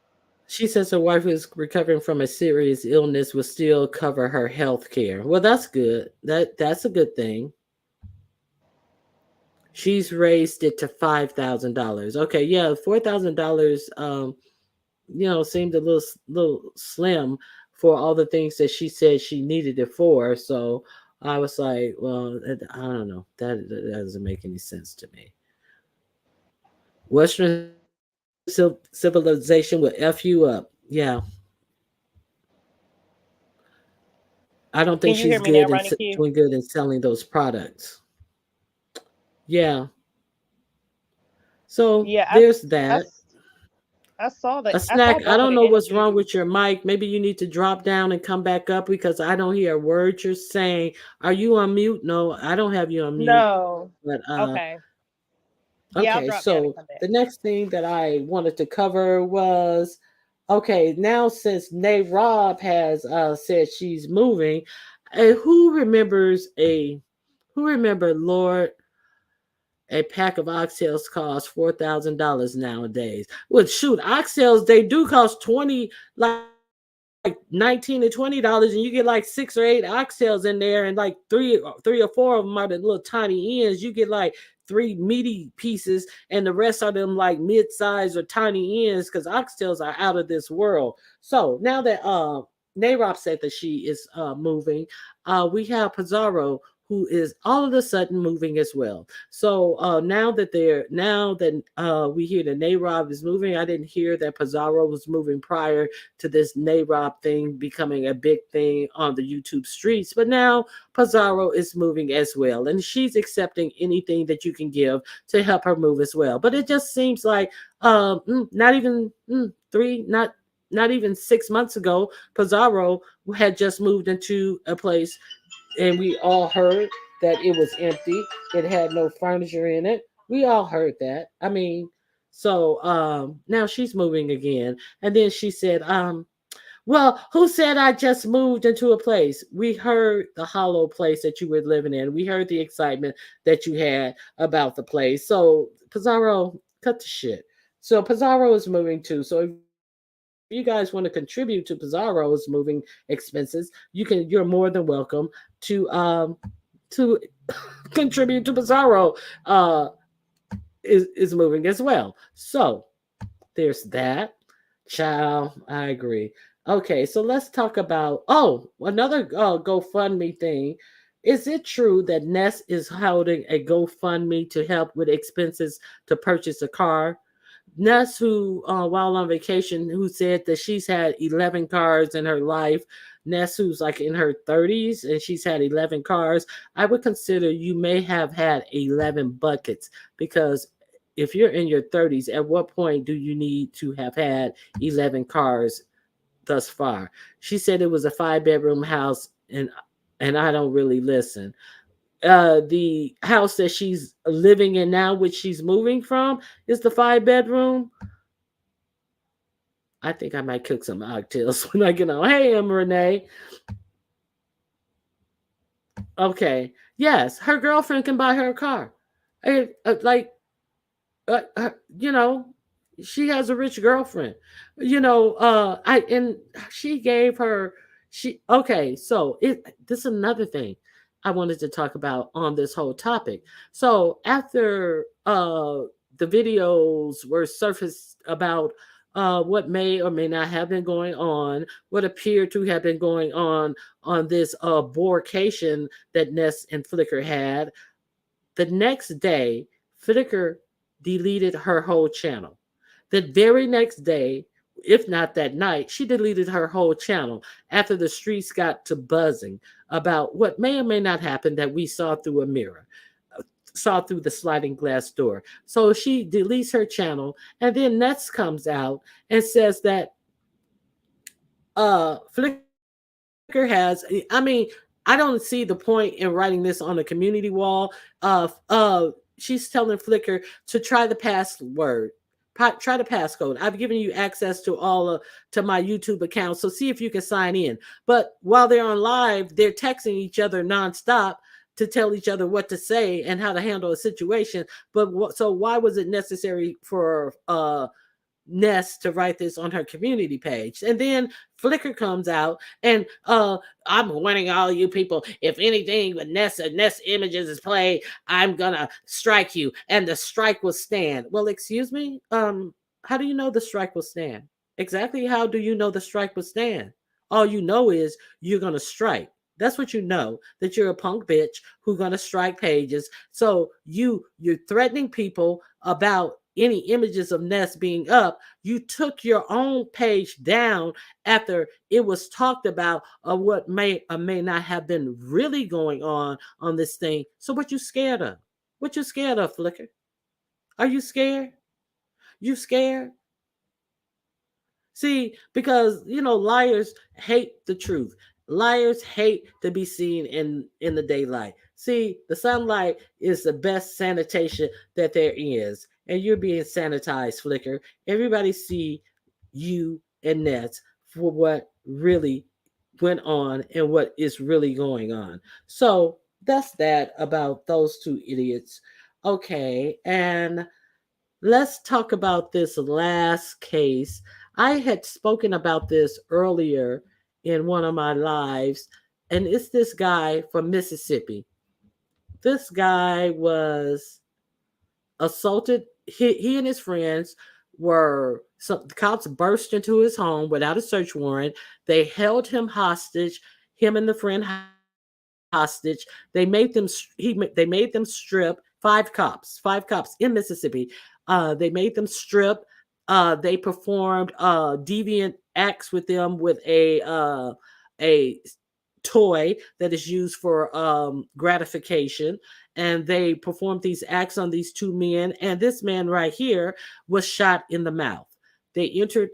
She says her wife who's recovering from a serious illness will still cover her health care. Well, that's good. That's a good thing. She's raised it to $5,000. Okay, yeah, $4,000. Seemed a little slim for all the things that she said she needed it for. So I was like, well, I don't know. That doesn't make any sense to me. Western civilization will f you up. Yeah, I don't think Can she's you hear me good now, in Ronnie Q? doing good in selling those products. Yeah. So Yeah, there's I, that. I saw that. A I saw snack. I both of don't the know what's wrong interviews. with your mic. Maybe you need to drop down and come back up because I don't hear a word you're saying. Are you on mute? No, I don't have you on mute. No. But Okay. Yeah, I'll okay, drop down and so come back. the next thing that I wanted to cover was, okay, now since Nay Robb has said she's moving, who remembers Lord A pack of oxtails costs $4,000 nowadays. Well, shoot, oxtails they do cost 20, like 19 to $20, and you get like 6 or 8 oxtails in there, and like three or four of them are the little tiny ends. You get like three meaty pieces, and the rest are them like mid-size or tiny ends because oxtails are out of this world. So now that Nayrop said that she is moving, we have Pizarro who is all of a sudden moving as well. So now that we hear that Nayrop is moving, I didn't hear that Pizarro was moving prior to this Nayrop thing becoming a big thing on the YouTube streets. But now Pizarro is moving as well, and she's accepting anything that you can give to help her move as well. But it just seems like not even not even 6 months ago, Pizarro had just moved into a place, and we all heard that it was empty. It had no furniture in it. We all heard that. I mean, so now she's moving again. And then she said, well, who said I just moved into a place? We heard the hollow place that you were living in. We heard the excitement that you had about the place. So Pizarro, cut the shit. So Pizarro is moving too. So if you guys want to contribute to Pizarro's moving expenses, you're more than welcome to contribute to Pizarro is moving as well. So there's that. Child, I agree. Okay, so let's talk about another GoFundMe thing. Is it true that Ness is holding a GoFundMe to help with expenses to purchase a car? Ness, who while on vacation, who said that she's had 11 cars in her life. Ness, who's like in her 30s, and she's had 11 cars. I would consider you may have had 11 buckets, because if you're in your 30s, at what point do you need to have had 11 cars thus far? She said it was a 5-bedroom house, and I don't really listen. The house that she's living in now, which she's moving from, is the 5-bedroom. I think I might cook some oxtails when I get on. Hey, Emma Renee. Okay. Yes, her girlfriend can buy her a car. Like, you know, she has a rich girlfriend. And she gave her she okay. So this is another thing I wanted to talk about on this whole topic. So after the videos were surfaced about what may or may not have been going on, what appeared to have been going on this borcation that Ness and Flickr had, the next day, Flickr deleted her whole channel. The very next day, if not that night, she deleted her whole channel after the streets got to buzzing about what may or may not happen that we saw through a mirror, saw through the sliding glass door. So she deletes her channel, and then Nets comes out and says that Flickr has, I mean, I don't see the point in writing this on the community wall. She's telling Flickr to try the password, try the passcode. I've given you access to to my YouTube account, so see if you can sign in. But while they're on live, they're texting each other nonstop to tell each other what to say and how to handle a situation. But so why was it necessary for Ness to write this on her community page? And then Flickr comes out and I'm warning all you people, if anything with Ness images is played, I'm gonna strike you, and the strike will stand. Well, excuse me, how do you know the strike will stand? Exactly how do you know the strike will stand? All you know is you're gonna strike. That's what you know, that you're a punk bitch who's gonna strike pages. So you're threatening people about any images of Ness being up. You took your own page down after it was talked about of what may or may not have been really going on this thing. So what you scared of? What you scared of, Flickr? Are you scared? You scared? See, because liars hate the truth. Liars hate to be seen in the daylight. See, the sunlight is the best sanitation that there is, and you're being sanitized, Flickr. Everybody see you and Nets for what really went on and what is really going on. So that's that about those two idiots. Okay, and let's talk about this last case. I had spoken about this earlier in one of my lives, and it's this guy from Mississippi. This guy was assaulted. He and his friends were, some the cops burst into his home without a search warrant. They held him hostage, him and the friend hostage. They made them strip, five cops in Mississippi. They made them strip. They performed deviant acts with them with a toy that is used for gratification, and they performed these acts on these two men. And this man right here was shot in the mouth. They entered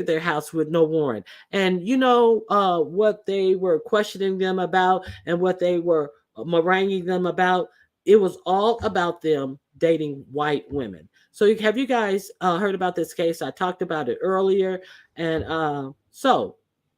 their house with no warrant. And you know what they were questioning them about and what they were haranguing them about? It was all about them dating white women. So have you guys heard about this case? I talked about it earlier. And so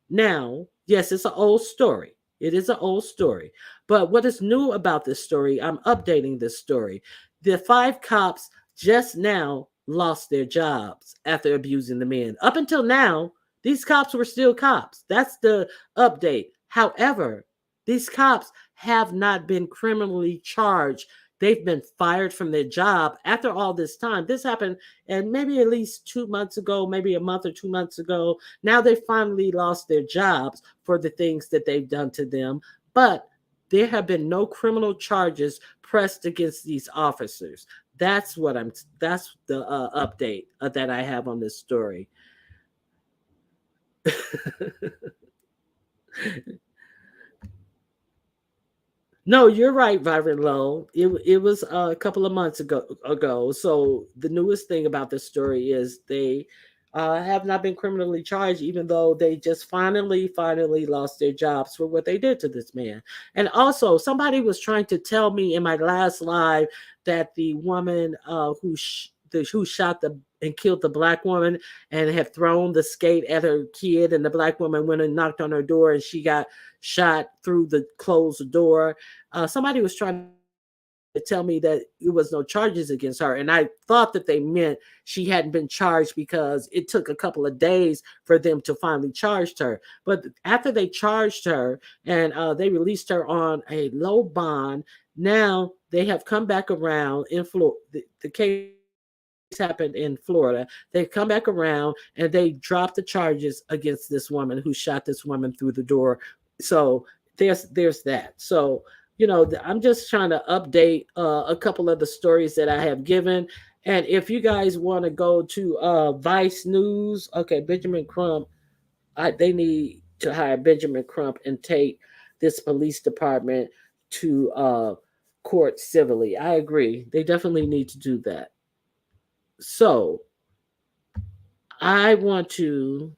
now, yes, it's an old story. It is an old story. But what is new about this story? I'm updating this story. The five cops just now lost their jobs after abusing the men. Up until now, these cops were still cops. That's the update. However, these cops have not been criminally charged. They've been fired from their job after all this time. This happened, and maybe at least 2 months ago, maybe a month or 2 months ago. Now they finally lost their jobs for the things that they've done to them. But there have been no criminal charges pressed against these officers. That's the update that I have on this story. No, you're right, Vibrant Low. It was a couple of months ago. So the newest thing about this story is they have not been criminally charged, even though they just finally lost their jobs for what they did to this man. And also, somebody was trying to tell me in my last live that the woman who shot the and killed the black woman and had thrown the skate at her kid, and the black woman went and knocked on her door, and she got shot through the closed door. Somebody was trying to tell me that there was no charges against her, and I thought that they meant she hadn't been charged because it took a couple of days for them to finally charge her. But after they charged her and they released her on a low bond, now they have come back around in Florida. The case happened in Florida. They come back around and they dropped the charges against this woman who shot this woman through the door. So there's that. So I'm just trying to update a couple of the stories that I have given. And if you guys want to go to Vice News, okay, Benjamin Crump, they need to hire Benjamin Crump and take this police department to court civilly. I agree. They definitely need to do that. So I want to,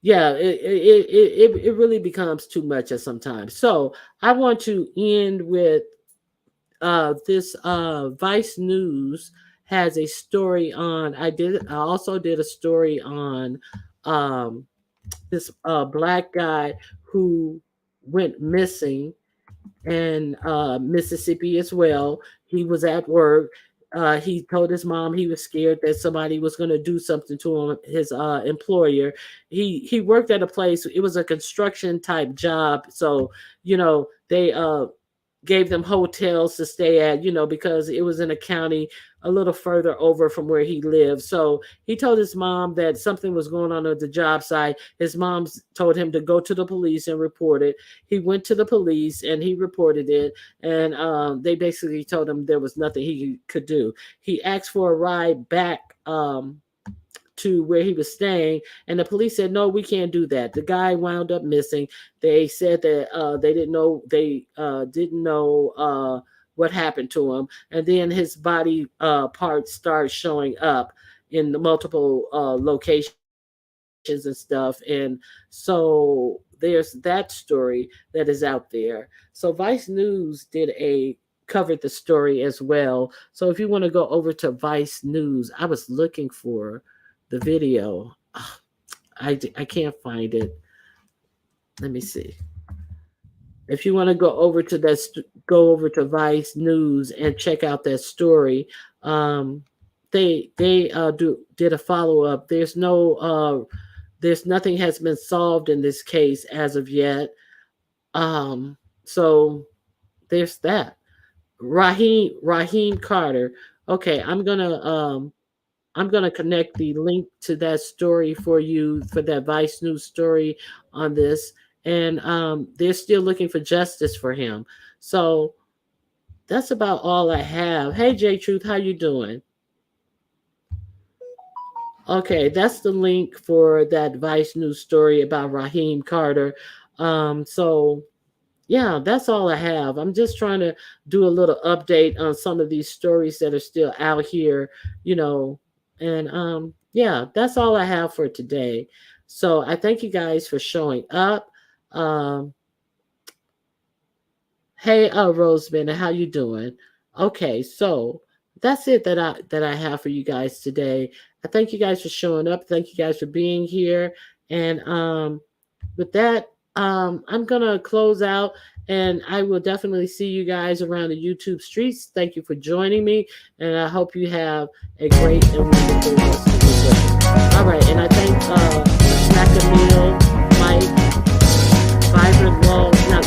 yeah, it really becomes too much at sometimes. So I want to end with this Vice News has a story on. I also did a story on um, this black guy who went missing in Mississippi as well. He was at work. He told his mom he was scared that somebody was going to do something to him. His employer. He worked at a place. It was a construction type job, so they gave them hotels to stay at, because it was in a county a little further over from where he lived. So he told his mom that something was going on at the job site. His mom told him to go to the police and report it. He went to the police and he reported it. And they basically told him there was nothing he could do. He asked for a ride back to where he was staying, and the police said, no, we can't do that. The guy wound up missing. They said that they didn't know what happened to him, and then his body parts started showing up in the multiple locations and stuff. And so there's that story that is out there. So Vice News covered the story as well. So if you want to go over to Vice News, I was looking for the video. I can't find it. Let me see. If you want to go over to go over to Vice News and check out that story. They did a follow up. There's nothing has been solved in this case as of yet. So there's that. Raheem Carter. Okay, I'm gonna connect the link to that story for you for that Vice News story on this, and they're still looking for justice for him. So that's about all I have. Hey, J Truth, how you doing? Okay, that's the link for that Vice News story about Raheem Carter. So yeah, that's all I have. I'm just trying to do a little update on some of these stories that are still out here, you know, and yeah, that's all I have for today. So I thank you guys for showing up. Um, hey, Roseman, how you doing? Okay, so that's it that I have for you guys today. I thank you guys for showing up. Thank you guys for being here, and with that, I'm gonna close out, and I will definitely see you guys around the YouTube streets. Thank you for joining me, and I hope you have a great and wonderful rest of the day. All right, and I thank Snack Meal, Mike, Vibrant Wall, not